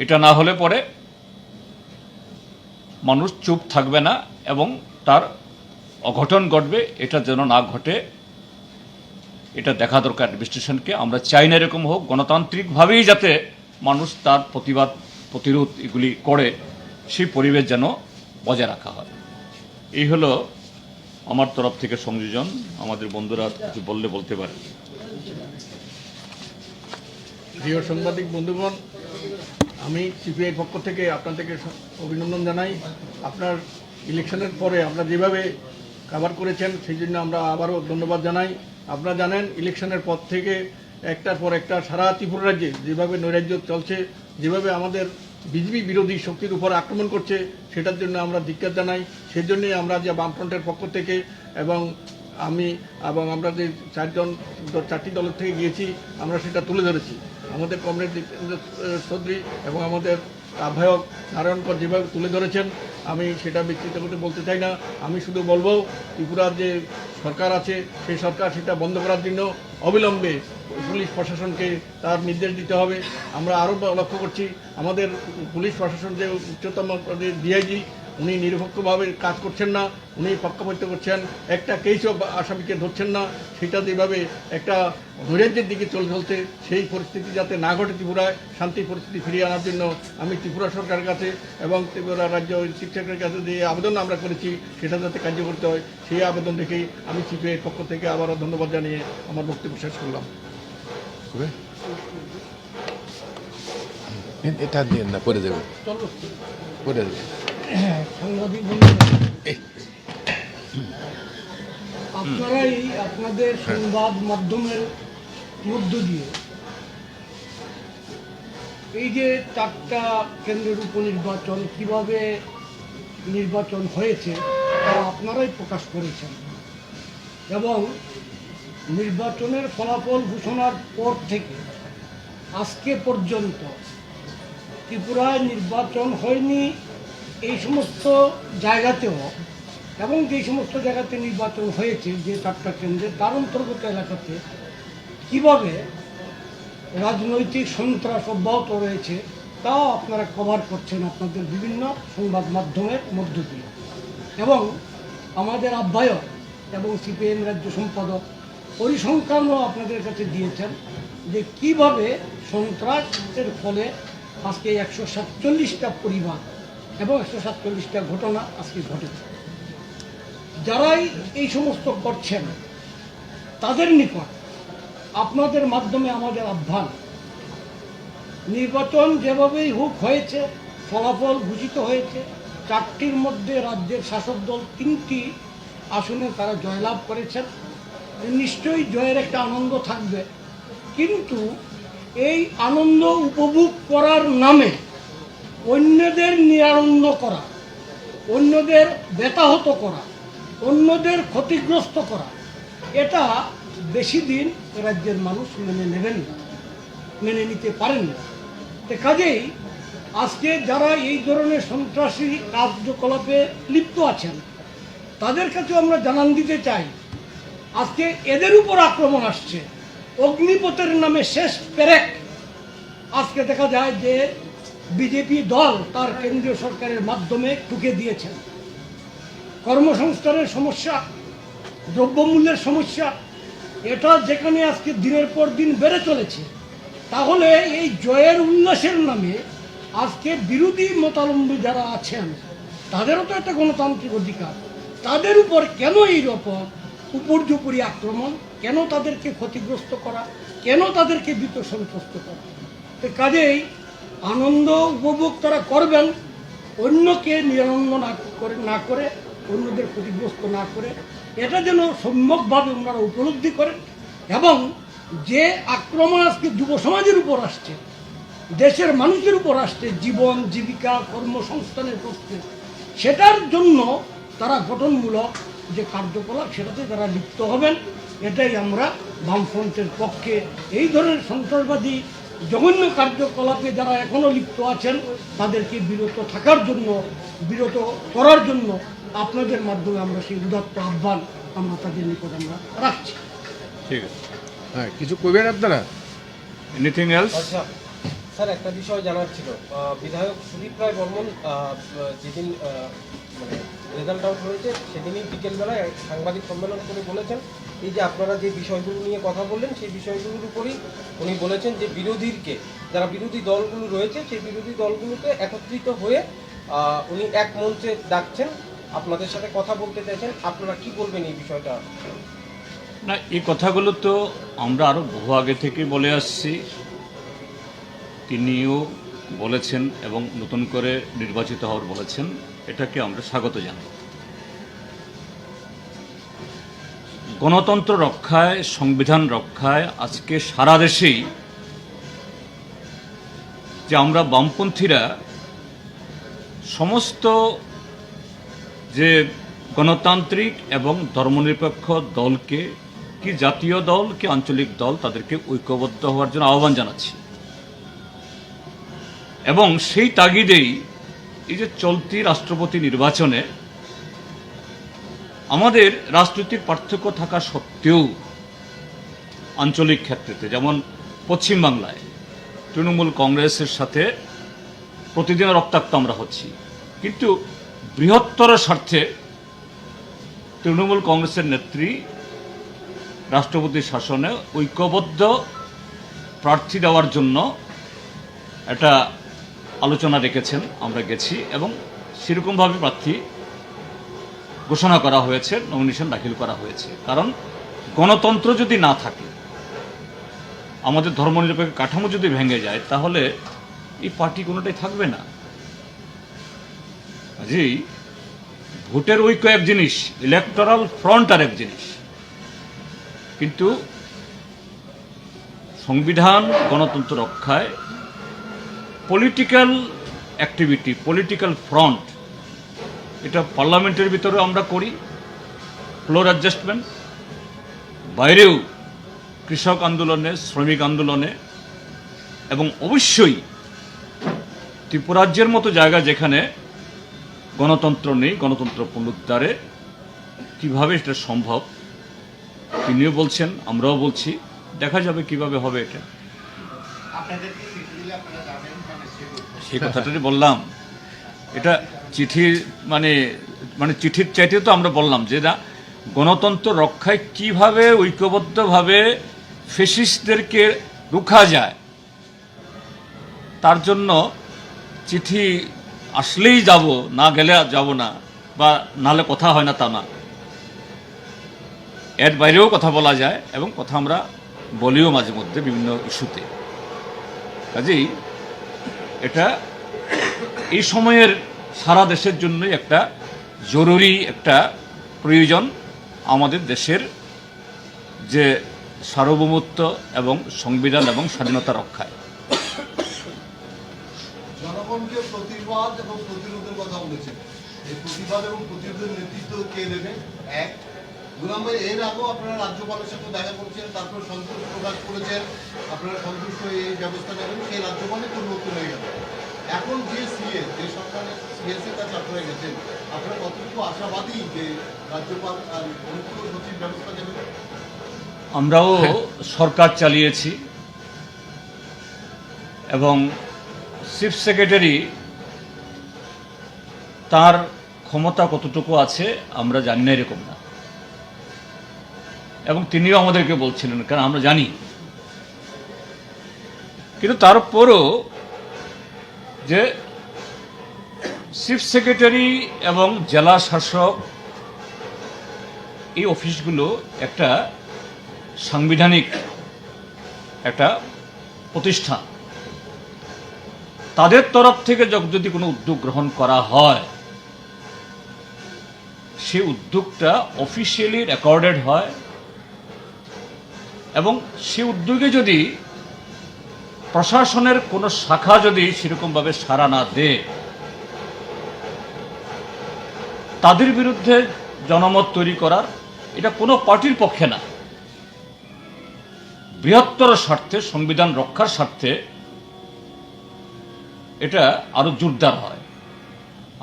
এটা না হলে পরে মানুষ চুপ থাকবে না এবং তার অঘটন ঘটবে। এটা যেন না ঘটে এটা দেখা দরকার অ্যাডমিনিস্ট্রেশনকে। আমরা চাই না এরকম হোক, গণতান্ত্রিকভাবেই যাতে মানুষ তার প্রতিবাদ প্রতিরোধ এগুলি করে, সেই পরিবেশ যেন বজায় রাখা হয়। এই হলো আমার তরফ থেকে সংযোজন। আমাদের বন্ধুরা কিছু বললে বলতে পারে। প্রিয় সাংবাদিক বন্ধুগণ, আমি সিপিআই পক্ষ থেকে আপনাদেরকে অভিনন্দন জানাই। আপনার ইলেকশনের পরে আপনারা যেভাবে কভার করেছেন সেই জন্য আমরা আবারও ধন্যবাদ জানাই। আপনারা জানেন ইলেকশনের পর থেকে একটার পর একটা সারা ত্রিপুরা রাজ্যে যেভাবে নৈরাজ্য চলছে, যেভাবে আমাদের বিজেপি বিরোধী শক্তির উপর আক্রমণ করছে, সেটার জন্য আমরা ধিক্কার জানাই। সেই জন্যই আমরা যে বামফ্রন্টের পক্ষ থেকে এবং আমি এবং আমরা যে 4টি দলের থেকে গিয়েছি, আমরা সেটা তুলে ধরেছি। আমাদের কমরেড চৌধুরী এবং আমাদের আহ্বায়ক নারায়ণকর যেভাবে তুলে ধরেছেন, আমি সেটা বিস্তৃত করতে বলতে চাই না। আমি শুধু বলবো ত্রিপুরার যে সরকার আছে সেই সরকার সেটা বন্ধ করার জন্য অবিলম্বে পুলিশ প্রশাসনকে তার নির্দেশ দিতে হবে। আমরা আরও লক্ষ্য করছি আমাদের পুলিশ প্রশাসন যে উচ্চতম ডিআইজি, উনি নিরপেক্ষভাবে কাজ করছেন না, উনি পক্ষপাতিত্ব করছেন, একটা কেসও আসামিকে ধরছেন না। সেটা যেভাবে একটা নৈরাজ্যের দিকে চলছে, সেই পরিস্থিতি যাতে না ঘটে ত্রিপুরায়, শান্তি পরিস্থিতি ফিরিয়ে আনার জন্য আমি ত্রিপুরা সরকারের কাছে এবং ত্রিপুরা রাজ্য চিফ সেক্রেটারির কাছে যে আবেদন আমরা করেছি সেটা যাতে কার্য করতে হয়, সেই আবেদন রেখেই আমি সিপিআইয়ের পক্ষ থেকে আবারও ধন্যবাদ জানিয়ে আমার বক্তব্য শেষ করলাম। এটা দিয়ে না, পরে দেবো, পরে দেবো। সাংবাদিক বন্ধুরা, আপনারাই আপনাদের সংবাদ মাধ্যমের মধ্য দিয়ে এই যে 4টা কেন্দ্রের উপনির্বাচন কিভাবে নির্বাচন হয়েছে তা আপনারাই প্রকাশ করেছেন, এবং নির্বাচনের ফলাফল ঘোষণার পর থেকে আজকে পর্যন্ত ত্রিপুরায় নির্বাচন হয়নি এই সমস্ত জায়গাতেও, এবং যে সমস্ত জায়গাতে নির্বাচন হয়েছে যে 4টা কেন্দ্রে তার অন্তর্গত এলাকাতে কীভাবে রাজনৈতিক সন্ত্রাস অব্যাহত রয়েছে তাও আপনারা কভার করছেন আপনাদের বিভিন্ন সংবাদ মাধ্যমের মধ্য দিয়ে। এবং আমাদের আহ্বায়ক এবং সিপিআইএম রাজ্য সম্পাদক পরিসংখ্যানও আপনাদের কাছে দিয়েছেন যে কীভাবে সন্ত্রাসের ফলে আজকে 147টা পরিবার এবং 147টা ঘটনা আজকে ঘটেছে। যারাই এই সমস্ত করছেন তাদের নিকট আপনাদের মাধ্যমে আমাদের আহ্বান, নির্বাচন যেভাবেই হোক হয়েছে, ফলাফল ঘোষিত হয়েছে, 4টির মধ্যে রাজ্যের শাসক দল 3টি আসনে তারা জয়লাভ করেছেন। নিশ্চয়ই জয়ের একটা আনন্দ থাকবে, কিন্তু এই আনন্দ উপভোগ করার নামে অন্যদের নিরানন্দ করা, অন্যদের ব্যথাহত করা, অন্যদের ক্ষতিগ্রস্ত করা, এটা বেশি দিন রাজ্যের মানুষ মেনে নেবেন না, মেনে নিতে পারেন না। তো কাজেই আজকে যারা এই ধরনের সন্ত্রাসী কার্যকলাপে লিপ্ত আছেন তাদের কাছে আমরা জানান দিতে চাই, আজকে এদের উপর আক্রমণ আসছে, অগ্নিপথের নামে শেষ পেরেক। আজকে দেখা যায় যে বিজেপি দল তার কেন্দ্রীয় সরকারের মাধ্যমে ঠুকে দিয়েছেন। কর্মসংস্থানের সমস্যা, দ্রব্যমূল্যের সমস্যা, এটা যেখানে আজকে দিনের পর দিন বেড়ে চলেছে, তাহলে এই জয়ের উল্লাসের নামে আজকে বিরোধী মতাবলম্বী যারা আছেন তাদেরও তো একটা গণতান্ত্রিক অধিকার, তাদের উপর কেন এই রকম উপর্যুপরি আক্রমণ, কেন তাদেরকে ক্ষতিগ্রস্ত করা, কেন তাদেরকে ভীত সন্ত্রস্ত করা? তো কাজেই আনন্দ উপভোগ তারা করবেন, অন্যকে নিরানন্দ না করে অন্যদের ক্ষতিগ্রস্ত না করে, এটা যেন সম্যকভাবে ওনারা উপলব্ধি করেন। এবং যে আক্রমণ আজকে যুব সমাজের উপর আসছে, দেশের মানুষের উপর আসছে, জীবন জীবিকা কর্মসংস্থানের প্রশ্নে, সেটার জন্য তারা গঠনমূলক যে কার্যকলাপ সেটাতে তারা লিপ্ত হবেন। এটাই আমরা বামফ্রন্টের পক্ষে। এই ধরনের সন্ত্রাসবাদী জঘন্য কার্যকলাপে যারা এখনও লিপ্ত আছেন তাদেরকে বিরত থাকার জন্য, বিরত করার জন্য আপনাদের মাধ্যমে আমরা সেই উদাত্ত আহ্বান আমরা তাদের নিকট আমরা রাখছি। ঠিক আছে, হ্যাঁ, কিছু করবেন আপনারা? Anything else? আচ্ছা স্যার, একটা বিষয় জানার ছিল। বিধায়ক সুদীপ রায় বর্মন যেদিন মানে রেজাল্ট আউট হয়েছে সেদিনই বিকেলবেলায় সাংবাদিক সম্মেলন করে বলেছেন, এই যে আপনারা যে বিষয়গুলো নিয়ে কথা বললেন সেই বিষয়গুলোর উপরই উনি বলেছেন যে বিরোধীকে, যারা বিরোধী দলগুলো রয়েছে সেই বিরোধী দলগুলোকে একত্রিত হয়ে উনি এক মঞ্চে ডাকছেন, আপনাদের সাথে কথা বলতে চাইছেন। আপনারা কি বলবেন এই বিষয়টা? না, এই কথাগুলো তো আমরা আরও বহু আগে থেকে বলে আসছি, তিনিও বলেছেন এবং নতুন করে নির্বাচিত হওয়ার বলেছেন, এটাকে আমরা স্বাগত জানাই। গণতন্ত্র রক্ষায়, সংবিধান রক্ষায় আজকে সারা দেশেই যে আমরা বামপন্থীরা সমস্ত যে গণতান্ত্রিক এবং ধর্মনিরপেক্ষ দলকে, কি জাতীয় দল কি আঞ্চলিক দল, তাদেরকে ঐক্যবদ্ধ হওয়ার জন্য আহ্বান জানাচ্ছি। এবং সেই তাগিদেই এই যে চলতি রাষ্ট্রপতি নির্বাচনে আমাদের রাজনৈতিক পার্থক্য থাকা সত্ত্বেও আঞ্চলিক ক্ষেত্রেতে, যেমন পশ্চিমবাংলায় তৃণমূল কংগ্রেসের সাথে প্রতিদিন রক্তাক্ত আমরা হচ্ছি, কিন্তু বৃহত্তর স্বার্থে তৃণমূল কংগ্রেসের নেত্রী রাষ্ট্রপতি শাসনে ঐক্যবদ্ধ প্রার্থী দেওয়ার জন্য একটা আলোচনা রেখেছেন, আমরা গেছি এবং সেরকমভাবে প্রার্থী ঘোষণা করা হয়েছে, নমিনেশন দাখিল করা হয়েছে। কারণ গণতন্ত্র যদি না থাকে, আমাদের ধর্মনিরপেক্ষ কাঠামো যদি ভেঙে যায়, তাহলে এই পার্টি কোনোটাই থাকবে না। কাজেই ভোটের ঐক্য এক জিনিস, ইলেকটোরাল ফ্রন্ট আর এক জিনিস, কিন্তু সংবিধান গণতন্ত্র রক্ষায় পলিটিক্যাল অ্যাক্টিভিটি, পলিটিক্যাল ফ্রন্ট, এটা পার্লামেন্টের ভিতরে আমরা করি, ফ্লোর অ্যাডজাস্টমেন্ট, বাইরেও কৃষক আন্দোলনে, শ্রমিক আন্দোলনে, এবং অবশ্যই ত্রিপুরাজ্যের মতো জায়গা যেখানে গণতন্ত্র নেই, গণতন্ত্র পুনরুদ্ধারে কীভাবে এটা সম্ভব তিনিও বলছেন, আমরাও বলছি, দেখা যাবে কিভাবে হবে এটা। সেই কথাটাই বললাম, এটা চিঠি মানে চিঠির চাইতে তো আমরা বললাম যে না, গণতন্ত্র রক্ষায় কিভাবে ঐক্যবদ্ধভাবে ফ্যাসিস্টদেরকে রুখা যায়, তার জন্য চিঠি আসলেই যাব, না গেলে যাব না, বা নাহলে কথা হয় না তা না, এর বাইরেও কথা বলা যায় এবং কথা আমরা বলিও মাঝে মধ্যে বিভিন্ন ইস্যুতে। কাজেই এটা এই সময়ের সারা দেশের জন্যই একটা জরুরি একটা প্রয়োজন, আমাদের দেশের যে সার্বভৌমত্ব এবং সংবিধান এবং স্বাধীনতা রক্ষায়। জনগণকে প্রতিবাদ এবং প্রতিরোধের কথা বলেছেন, এই প্রতিবাদ এবং প্রতিরোধের নেতৃত্ব কে দেবে? এক, গুলাম ভাই, এর আগেও আপনারা রাজ্যপালের সাথে দেখা করেছেন, তারপর সন্তোষ প্রকাশ করেছেন, আপনারা সন্তুষ্ট হয়ে এই ব্যবস্থা নেবেন, সেই রাজ্যপালই পরিবর্তন হয়ে গেল। এখন যে সিএস, যে সরকারের সিএস এর কাছে আপনারা গেছেন, আপনারা কতটুকু আশাবাদী যে রাজ্যপাল আর মুখ্য সচিব ব্যবস্থা নেবেন? আমরাও সরকার চালিয়েছি এবং চিফ সেক্রেটারি তার ক্ষমতা কতটুকু আছে আমরা জানি না, এরকম না। এবং তিনিও আমাদেরকে বলছিলেন, কারণ আমরা জানি। কিন্তু তারপরও যে চিফ সেক্রেটারি এবং জেলা শাসক এই অফিসগুলো একটা সাংবিধানিক একটা প্রতিষ্ঠান, তাদের তরফ থেকে যদি কোনো উদ্যোগ গ্রহণ করা হয়, সেই উদ্যোগটা অফিসিয়ালি রেকর্ডেড হয় এবং সেই উদ্যোগে যদি প্রশাসনের কোনো শাখা যদি সেরকমভাবে সাড়া না দেয়, তাদের বিরুদ্ধে জনমত তৈরি করার এটা কোনো পার্টির পক্ষে না। বৃহত্তর স্বার্থে, সংবিধান রক্ষার স্বার্থে এটা আরো জোরদার হয়।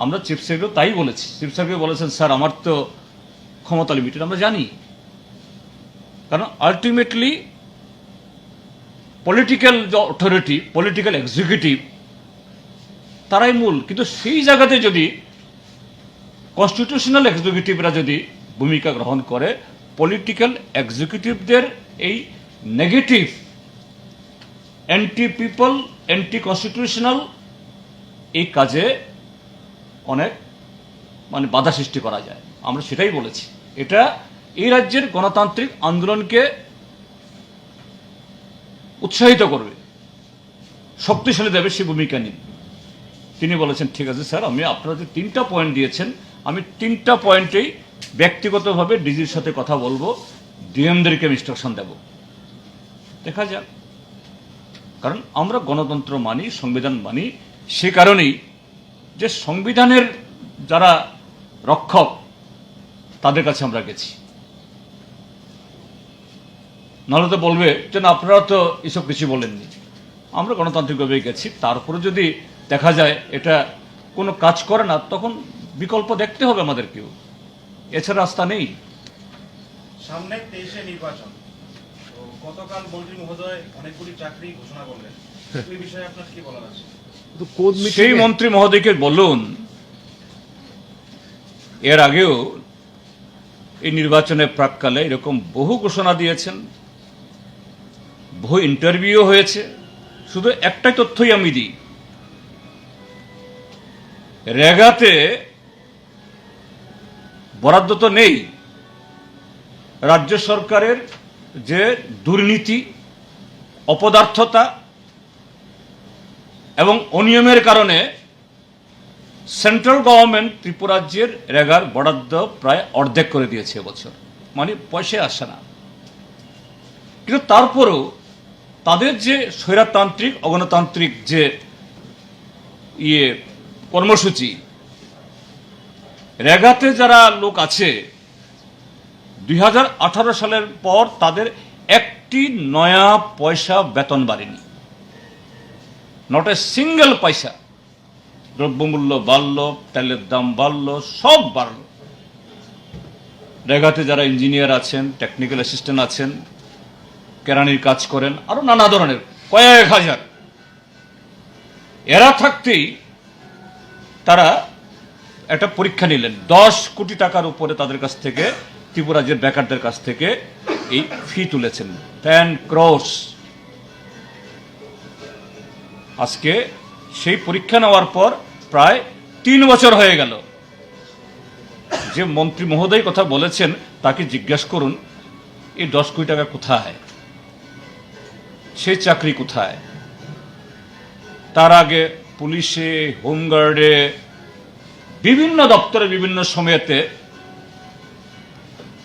আমরা চিফ সেক্রেটারি তাই বলেছি। চিফ সেক্রেটারি বলেছেন, স্যার আমার তো ক্ষমতা লিমিটেড, আমরা জানি। কারণ আলটিমেটলি পলিটিক্যাল যে অথরিটি, পলিটিক্যাল এক্সিকিউটিভ, তারাই মূল। কিন্তু সেই জায়গাতে যদি কনস্টিটিউশনাল এক্সিকিউটিভরা যদি ভূমিকা গ্রহণ করে, পলিটিক্যাল এক্সিকিউটিভদের এই negative, anti people, anti constitutional এই কাজে অনেক বাধা সৃষ্টি করা যায়। আমরা সেটাই বলেছি। এটা এই রাজ্যের গণতান্ত্রিক আন্দোলনকে উৎসাহিত করবে, শক্তিশালী দেবে, সে ভূমিকা নিন। তিনি বলেছেন, ঠিক আছে স্যার, আমি আপনারা যে 3টা পয়েন্ট দিয়েছেন, আমি 3টা পয়েন্টেই ব্যক্তিগতভাবে ডিজির সাথে কথা বলবো, ডিএমদেরকে ইনস্ট্রাকশন দেব। দেখা যাক। কারণ আমরা গণতন্ত্র মানি, সংবিধান মানি। সে কারণেই যে সংবিধানের যারা রক্ষক, তাদের কাছে আমরা গেছি। নাহলে তো বলবে যে না, আপনারা তো এসব কিছু বলেননি। আমরা গণতান্ত্রিকভাবে গেছি। তারপরে যদি দেখা যায় এটা কোনো কাজ করে না, তখন বিকল্প দেখতে হবে আমাদেরকেও, এছাড়া রাস্তা নেই। সামনে 23-এ নির্বাচন, তো গতকাল মন্ত্রী মহোদয় অনেকগুলি চাকরি ঘোষণা করলেন, এই বিষয়ে আপনার কি বলার আছে? সেই মন্ত্রী মহোদয়কে বলুন, এর আগেও এই নির্বাচনের প্রাককালে এরকম বহু ঘোষণা দিয়েছেন, বহু ইন্টারভিউ হয়েছে। শুধু একটাই তথ্যই আমি দিই, রেগাতে বরাদ্দ তো নেই। রাজ্য সরকারের যে দুর্নীতি, অপদার্থতা এবং অনিয়মের কারণে সেন্ট্রাল গভর্নমেন্ট ত্রিপুরাজ্যের রেগার বরাদ্দ প্রায় অর্ধেক করে দিয়েছে এবছর, পয়সা আসে না। কিন্তু তারপরও তাদের যে স্বৈরতান্ত্রিক, অগণতান্ত্রিক যে কর্মসূচি, রেগাতে যারা লোক আছে 2018 সালের পর তাদের একটি নয়া পয়সা বেতন বাড়েনি, নট এ সিঙ্গেল পয়সা। দ্রব্যমূল্য বাড়ল, তেলের দাম বাড়ল, সব বাড়ল। রেগাতে যারা ইঞ্জিনিয়ার আছেন, টেকনিক্যাল অ্যাসিস্ট্যান্ট আছেন, কেরানির কাজ করেন, আরো নানা ধরনের কয়েক হাজার, এরা থাকতেই তারা একটা পরীক্ষা নিলেন। 10 কোটি টাকার উপরে তাদের কাছ থেকে, ত্রিপুরা রাজ্যের বেকারদের কাছ থেকে এই ফি তুলেছেন, 10 crores। আজকে সেই পরীক্ষা নেওয়ার পর প্রায় 3 বছর হয়ে গেল। যে মন্ত্রী মহোদয় কথা বলেছেন তাকে জিজ্ঞেস করুন, এই 10 কোটি টাকা কোথায়, সেই চাকরি কোথায়? তার আগে পুলিশে, হোমগার্ডে, বিভিন্ন দপ্তরে বিভিন্ন সময়েতে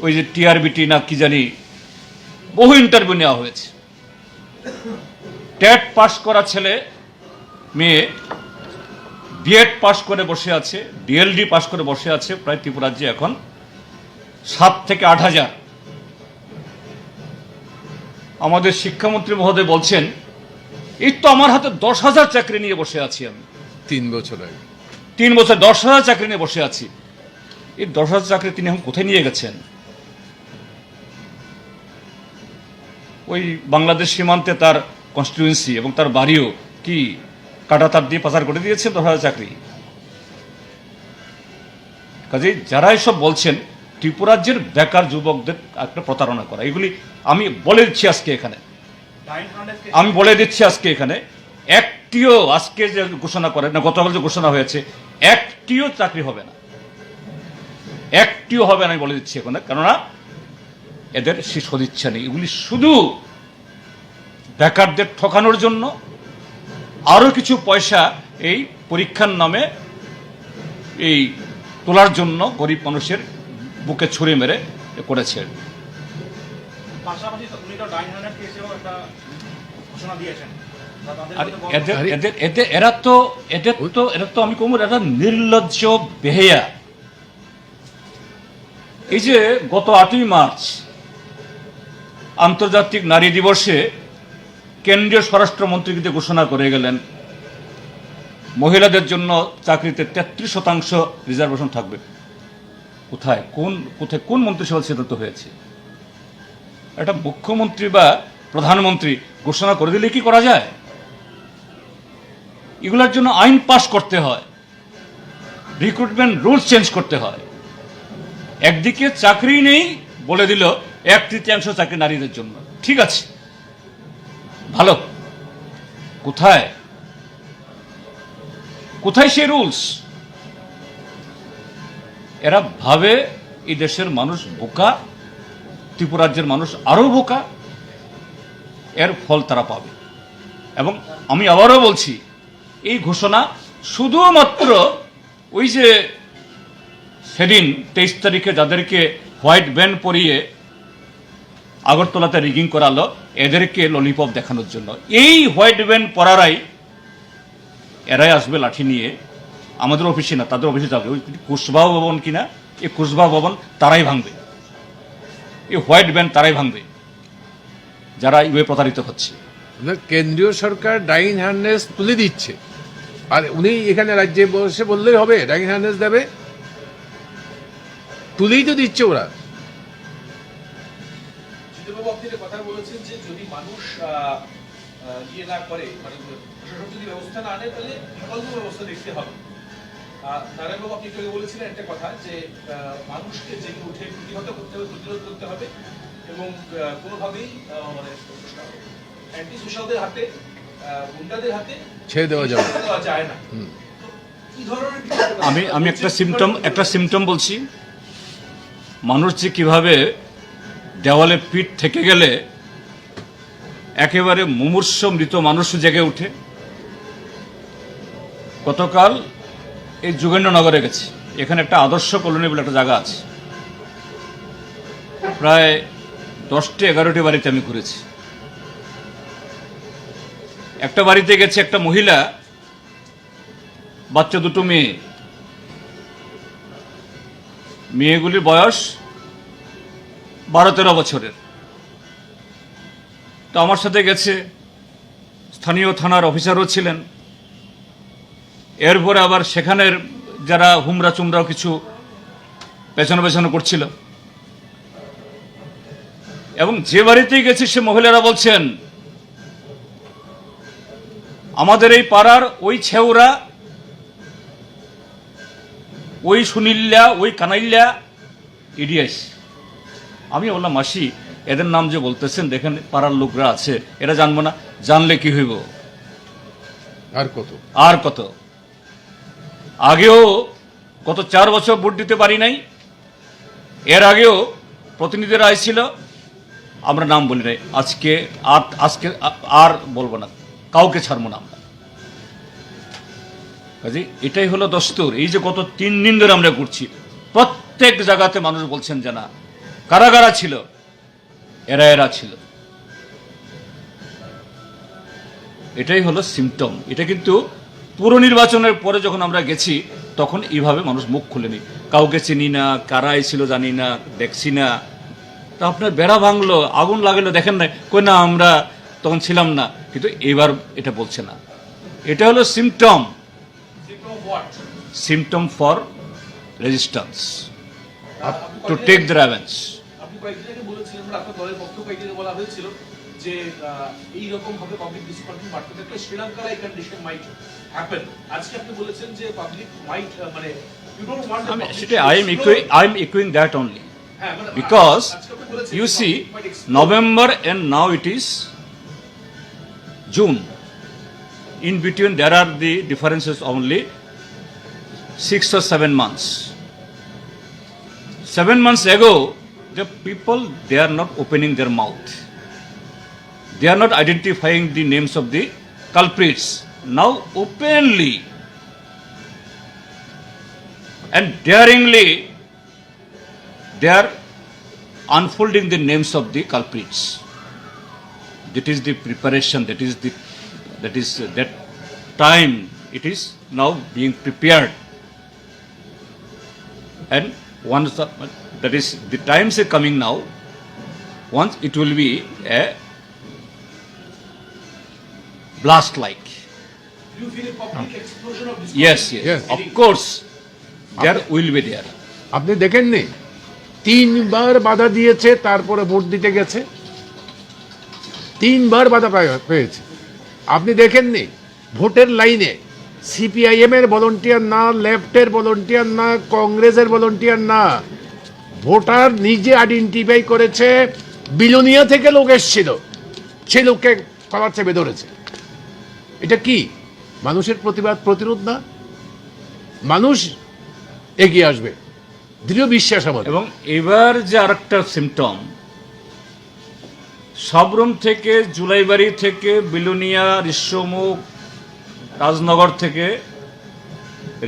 ওই যে টিআরবিটি না কি জানি, বহু ইন্টারভিউ নেওয়া হয়েছে। টেট পাস করা ছেলে মেয়ে বিএড পাস করে বসে আছে, ডিএলডি পাস করে বসে আছে প্রায় ত্রিপুরা রাজ্যে এখন 7 থেকে 8,000। আমাদের শিক্ষামন্ত্রী মহোদয় বলছেন এই তো আমার হাতে 10,000 চাকরি নিয়ে বসে আছি আমি। 3 বছর আগে 3 বছর 10,000 চাকরি নিয়ে বসে আছি। এই 10,000 চাকরি তিনি এখন কোথায় নিয়ে গেছেন? ওই বাংলাদেশ সীমান্তে তার কনস্টিটিউয়েন্সি এবং তার বাড়িও কি কাঁটাতার দিয়ে পাচার করে দিয়েছে 10,000 চাকরি। কাজেই যারা এসব বলছেন ত্রিপুরাজ্যের বেকার যুবকদের একটা প্রতারণা করা, এগুলি আমি বলে দিচ্ছি আজকে এখানে, একটিও আজকে যে ঘোষণা করে না, গতকাল যে ঘোষণা হয়েছে, একটিও চাকরি হবে না, একটিও হবে না, আমি বলে দিচ্ছি এখন। কেননা এদের সে সদিচ্ছা নেই, এগুলি শুধু বেকারদের ঠকানোর জন্য, আরো কিছু পয়সা এই পরীক্ষার নামে এই তোলার জন্য গরিব মানুষের বুকে ছুরি মেরে করেছে। পাশাপাশি উনি তো 900 কেসেও একটা ঘোষণা দিয়েছেন। আর এরা তো আমি কমর এরা নির্লজ্জ বেহেয়া। এই যে গত 8ই মার্চ আন্তর্জাতিক নারী দিবসে কেন্দ্রীয় স্বরাষ্ট্রমন্ত্রী কিন্তু ঘোষণা করে গেলেন মহিলাদের জন্য চাকরিতে 33% রিজার্ভেশন থাকবে। কোথায় কোন মন্ত্রিসভার সিদ্ধান্ত হয়েছে? একটা মুখ্যমন্ত্রী বা প্রধানমন্ত্রী ঘোষণা করে দিলে কি করা যায়? এগুলোর জন্য আইন পাস করতে হয়, রিক্রুটমেন্ট রুলস চেঞ্জ করতে হয়। একদিকে চাকরি নেই বলে দিল 1/3 চাকরি নারীদের জন্য, ঠিক আছে, ভালো, কোথায় সেই রুলস? এরা ভাবে এই দেশের মানুষ বোকা, ত্রিপুরাজ্যের মানুষ আরো বোকা, এর ফল তারা পাবে। এবং আমি আবারও বলছি, এই ঘোষণা শুধুমাত্র ওই যে সেদিন 23 তারিখে যাদেরকে হোয়াইট ব্যান্ড পরিয়ে আগরতলাতে রিগিং করালো, এদেরকে ললিপপ দেখানোর জন্য। এই হোয়াইট ব্যান্ড পরারাই এরাই আসবে লাঠি নিয়ে, আমাদের অফিসে না, তাদের অফিসে যাবে। ওই কুশবাহ ভবন কিনা, এই কুশবাহ ভবন তারাই ভাঙবে, এই হোয়াইট ব্যান্ড তারাই ভাঙবে যারা ইউএ প্রতারিত হচ্ছে। কেন্দ্রীয় সরকার ডাইন হার্নেস তুলে দিচ্ছে, আর উনি এখানে রাজ্যে বসে বললেই হবে ডাইন হার্নেস দেবে? তুলেই তো দিচ্ছে ওরা। জিতুবাবু, আপনি একটা কথা বলেছেন যে যদি মানুষ ইয়ে না করে, মানে প্রশাসন যদি ব্যবস্থা না নেয়, তাহলে বিকল্প ব্যবস্থা দেখতে হবে। নারায়ণবাবু, আপনি একটু বলেছিলেন একটা কথা যে মানুষকে জেগে উঠে প্রতিহত করতে হবে, প্রতিরোধ করতে হবে, এবং কোনোভাবেই মানে অ্যান্টি সোশ্যালদের হাতে, গুন্ডাদের হাতে ছেড়ে দেওয়া যায় না। কি ধরনের আমি একটা সিমটম বলছি। মানুষ যে কিভাবে দেওয়ালে পিঠ থেকে গেলে একেবারে মুমূর্ষ মৃত মানুষ জেগে উঠে। গতকাল এই যোগেন্দ্রনগরে গেছি, এখানে একটা আদর্শ কলোনি বলে একটা জায়গা আছে, প্রায় 10-11টি বাড়িতে আমি ঘুরেছি। একটা বাড়িতে গেছে, একটা মহিলা, বাচ্চা 2 মেয়ে, মেয়েগুলির বয়স 12-13 বছরের। তো আমার সাথে গেছে, স্থানীয় থানার অফিসারও ছিলেন, এরপরে আবার সেখানের যারা হুমরা চুমরাও কিছু পেছানো করছিল। এবং যে বাড়িতেই গেছি সে মহিলারা বলছেন, আমাদের এই পাড়ার ওই ছেউরা, ওই সুনীল্লা, ওই কানাইল্লা ইডিয়াস। আমি বললাম, মাসি, এদের নাম যে বলতেছেন, দেখেন পাড়ার লোকরা আছে, এরা জানবো না? জানলে কি হইব? আর কত আগেও গত 4 বছর ভোট দিতে পারি নাই, এর আগেও প্রতিনিধিরা আইছিল, আমরা নাম বলি নাই। আজকে আর বলবো না, কাউকে ছাড়বো না আমরা। কাজে এটাই হলো দস্তুর। এই যে গত 3 দিন ধরে আমরা করছি, প্রত্যেক জায়গাতে মানুষ বলছেন যে না, কারাগারা ছিল, এরা ছিল। এটাই হলো সিমটম। এটা কিন্তু পুরো নির্বাচনের পরে যখন আমরা গেছি, তখন এইভাবে মানুষ মুখ খুলেনি, কাউকে চিনি না, কারা ছিল জানি না, দেখছি না। তা আপনার বেড়া ভাঙলো, আগুন লাগালো, দেখেন না, কই না আমরা তখন ছিলাম না, কিন্তু এবার এটা বলছে না। এটা হলো symptom for resistance to take the revenge. আপনি কয়েকদিন আগে বলেছিলেন, আপনার দলের পক্ষ কয়েকদিন বলা হয়েছিল যে এই রকম ভাবে পাবলিক ডিসকনফিডেন্স বাড়তে থাকলে শ্রীলঙ্কার এই কন্ডিশন মাইট হ্যাপেন। আজকে আপনি বলেছেন যে পাবলিক মাইট মানে you don't want the public. সেটা I am echoing that only, because you see November and now it is June. In between there are the differences only 6 or 7 months. 7 months ago, the people, they are not opening their mouth. They are not identifying the names of the culprits. Now openly and daringly they are unfolding the names of the culprits. That is the preparation, that time it is now being prepared. And once that is the times are coming now, once it will be a blast like. you feel a public explosion of discontent? Yes, Yes. of course there will be there. আপনি দেখেননি 3 বার বাধা দিয়েছে, তারপরে vote দিতে গেছে, 3 বার বাধা পেয়েছে। আপনি দেখেননি ভোটের লাইনে CPIM এর ভলান্টিয়ার না, লেফটের ভলান্টিয়ার না, কংগ্রেসের ভলান্টিয়ার না, ভোটার নিজে আইডেন্টিফাই করেছে, বিলোনিয়া থেকে লোক এসেছিল, সেই লোককে কলার চেপে ধরেছে। এটা কি মানুষের প্রতিবাদ, প্রতিরোধ না? মানুষ এগিয়ে আসবে, দৃঢ় বিশ্বাস আমাদের। এবং এবার যে আরেকটা সিমটম, সাবরুম থেকে, জুলাইবাড়ি থেকে, বিলোনিয়া, ঋষ্যমুখ, রাজনগর থেকে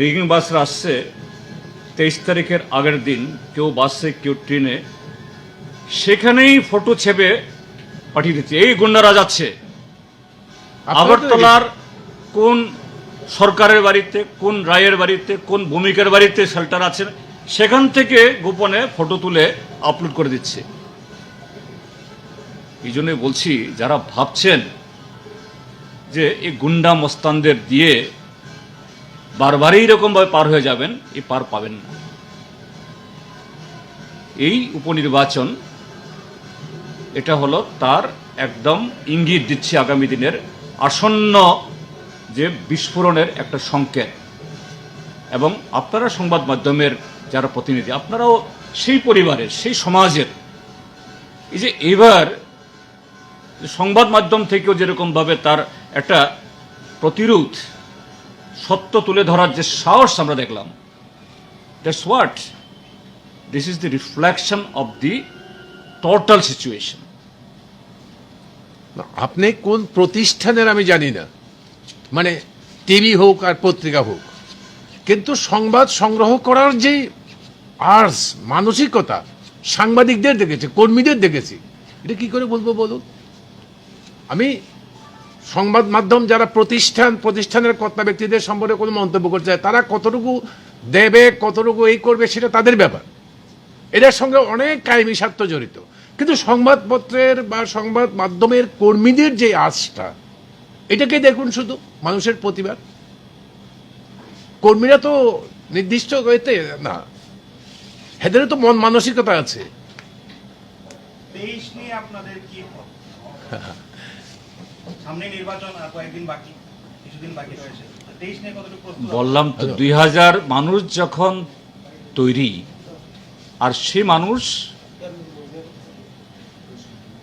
রিগিং বাসরা আসছে 23 তারিখের আগের দিন, কেউ বাসে কেউ ট্রেনে, সেখানেই ফটো ছেপে পাঠিয়ে দিচ্ছে, এই গুন্ডারা যাচ্ছে। আগরতলার কোন সরকারের বাড়িতে, কোন রায়ের বাড়িতে, কোন ভূমিকার বাড়িতে শেল্টার আছে, সেখান থেকে গোপনে ফটো তুলে আপলোড করে দিচ্ছে। এই জন্যই বলছি, যারা ভাবছেন যে এই গুন্ডা মস্তানদের দিয়ে বারবারই এরকমভাবে পার হয়ে যাবেন, এই পার পাবেন না। এই উপনির্বাচন এটা হলো তার একদম ইঙ্গিত দিচ্ছে আগামী দিনের আসন্ন যে বিস্ফোরণের একটা সংকেত। এবং আপনারা সংবাদ মাধ্যমের যারা প্রতিনিধি, আপনারাও সেই পরিবারের, সেই সমাজের, এই যে এবার সংবাদ মাধ্যম থেকেও যেরকমভাবে তার একটা প্রতিরোধ, সত্য তুলে ধরার যে সাহস আমরা দেখলাম, that's what this is the reflection of the total situation. আপনি কোন প্রতিষ্ঠানের আমি জানি না, মানে টিভি হোক আর পত্রিকা হোক, কিন্তু সংবাদ সংগ্রহ করার যে আর্স, মানসিকতা সাংবাদিকদের দেখেছি, কর্মীদের দেখেছি, এটা কি করে বলবো বলুন? আমি সংবাদ মাধ্যম যারা প্রতিষ্ঠানের কর্তা ব্যক্তিদের সম্পর্কে কোনো মন্তব্য করতে চায়, তারা কতটুকু দেবে, কতটুকু এই করবে, সেটা তাদের ব্যাপার। এটার সঙ্গে অনেক কায়েমি স্বার্থ জড়িত। কিন্তু সংবাদপত্রের বা সংবাদ মাধ্যমের কর্মীদের যে আশটা, এটাকে দেখুন শুধু মানুষের প্রতিবাদ। কর্মীরা তো নির্দিষ্ট হইতে না, এদের তো মন মানসিকতা আছে। 23 নিয়ে আপনাদের কি সামনে নির্বাচন, আর কয়েকদিন বাকি, কিছুদিন বাকি রয়েছে, 23 নিয়ে কতটুকু প্রস্তুত? বললাম তো 2000 মানুষ যখন তৈরি, আর সে মানুষ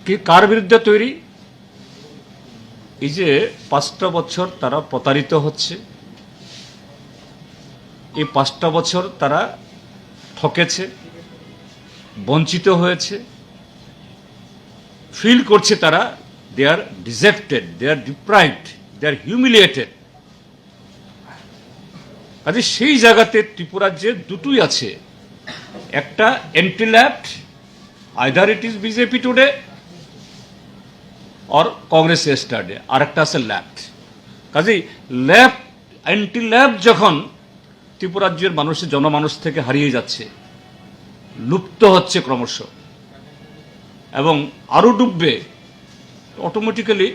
কি কার বিরুদ্ধে তৈরি? এই যে 5টা বছর তারা প্রতারিত হচ্ছে, এই 5টা বছর তারা ঠকেছে, বঞ্চিত হয়েছে, ফিল করছে তারা they are dejected, they are deprived, they are humiliated। কাজে সেই জায়গাতে ত্রিপুরার যে দুটোই আছে, একটা anti left, either it is BJP today or Congress yesterday, আর একটা আছে লেফট। কাজেই লেফট, অ্যান্টি লেফট যখন ত্রিপুরা রাজ্যের মানুষের জনমানুষ থেকে হারিয়ে যাচ্ছে, লুপ্ত হচ্ছে ক্রমশ, এবং আরও ডুববে, automatically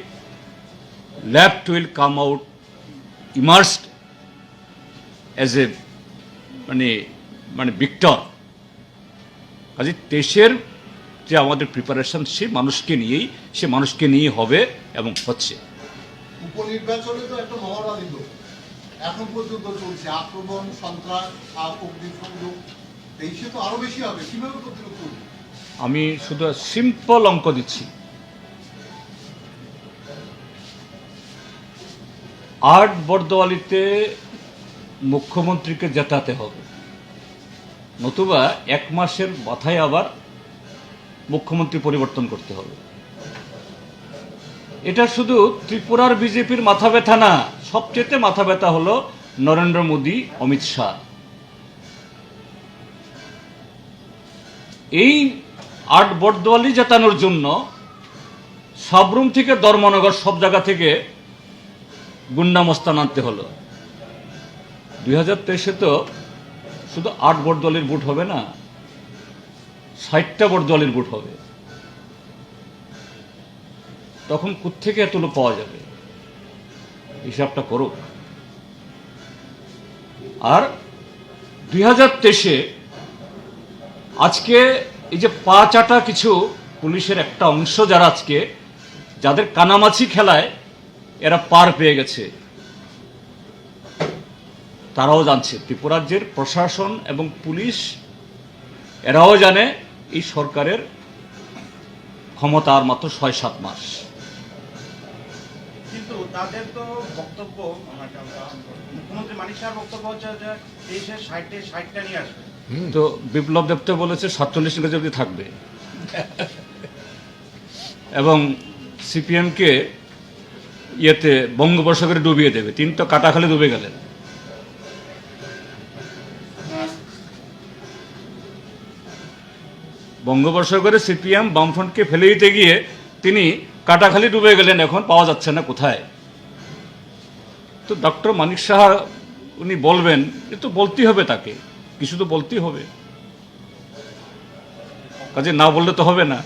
left will come out immersed as a মানে ভিক্টর। কাজে দেশের যে আমাদের প্রিপারেশন সে মানুষকে নিয়েই হবে এবং হচ্ছে। উপনির্বাচনে তো একটা মহড়া দিল, এখন পর্যন্ত চলছে আক্রমণ, সন্ত্রাস আর অগ্নিসংযোগ, দেশে তো আরো বেশি হবে, কিভাবে প্রতিরোধ করবে? আমি শুধু সিম্পল অঙ্ক দিচ্ছি, 8 বর্দোয়ালিতে মুখ্যমন্ত্রীকে জেতাতে হবে, নতুবা 1 মাসের মাথায় আবার মুখ্যমন্ত্রী পরিবর্তন করতে হবে। এটা শুধু ত্রিপুরার বিজেপির মাথা ব্যথা না, সবচেয়ে মাথা ব্যথা হলো নরেন্দ্র মোদী, অমিত শাহ। এই 8 বর্দোয়ালি জেতানোর জন্য সাবরুম থেকে ধর্মনগর সব জায়গা থেকে গুন্ডা মস্তান আনতে হলো। 2023-এ তো শুধু 8 বর্দোয়ালির ভোট হবে না, 60টা বর্দোয়ালির ভোট হবে। তখন কোত্থেকে এত লোক পাওয়া যাবে, হিসাবটা করুক। আর 2023-এ আজকে এই যে পা চাটা কিছু পুলিশের একটা অংশ যারা আজকে যাদের কানামাছি খেলায় এরা পার পেয়ে গেছে, তারাও জানছে, ত্রিপুরা রাজ্যের প্রশাসন এবং পুলিশ এরাও জানে এই সরকারের ক্ষমতা আর মাত্র 6-7 মাস। কিন্তু তাদের তো বক্তব্য, মুখ্যমন্ত্রী মানিক শাহর বক্তব্য হচ্ছে যে 60টা নিয়ে আসবে। তো বিপ্লব দেবতে বলেছে 47 অব্দি থাকবে, এবং সিপিএমকে ইয়েতে বঙ্গোপসাগরে ডুবিয়ে দেবে। 3 তো কাটাখালি ডুবে গেলেন। বঙ্গোপসাগরে সিপিএম বামফ্রন্টকে ফেলে দিতে গিয়ে তিনি কাটাখালি ডুবে গেলেন, এখন পাওয়া যাচ্ছে না কোথায়। তো ডক্টর মানিক শাহ উনি বলবেন, এ তো বলতেই হবে, তাকে কিছু তো বলতেই হবে, কাজে না বললে তো হবে না।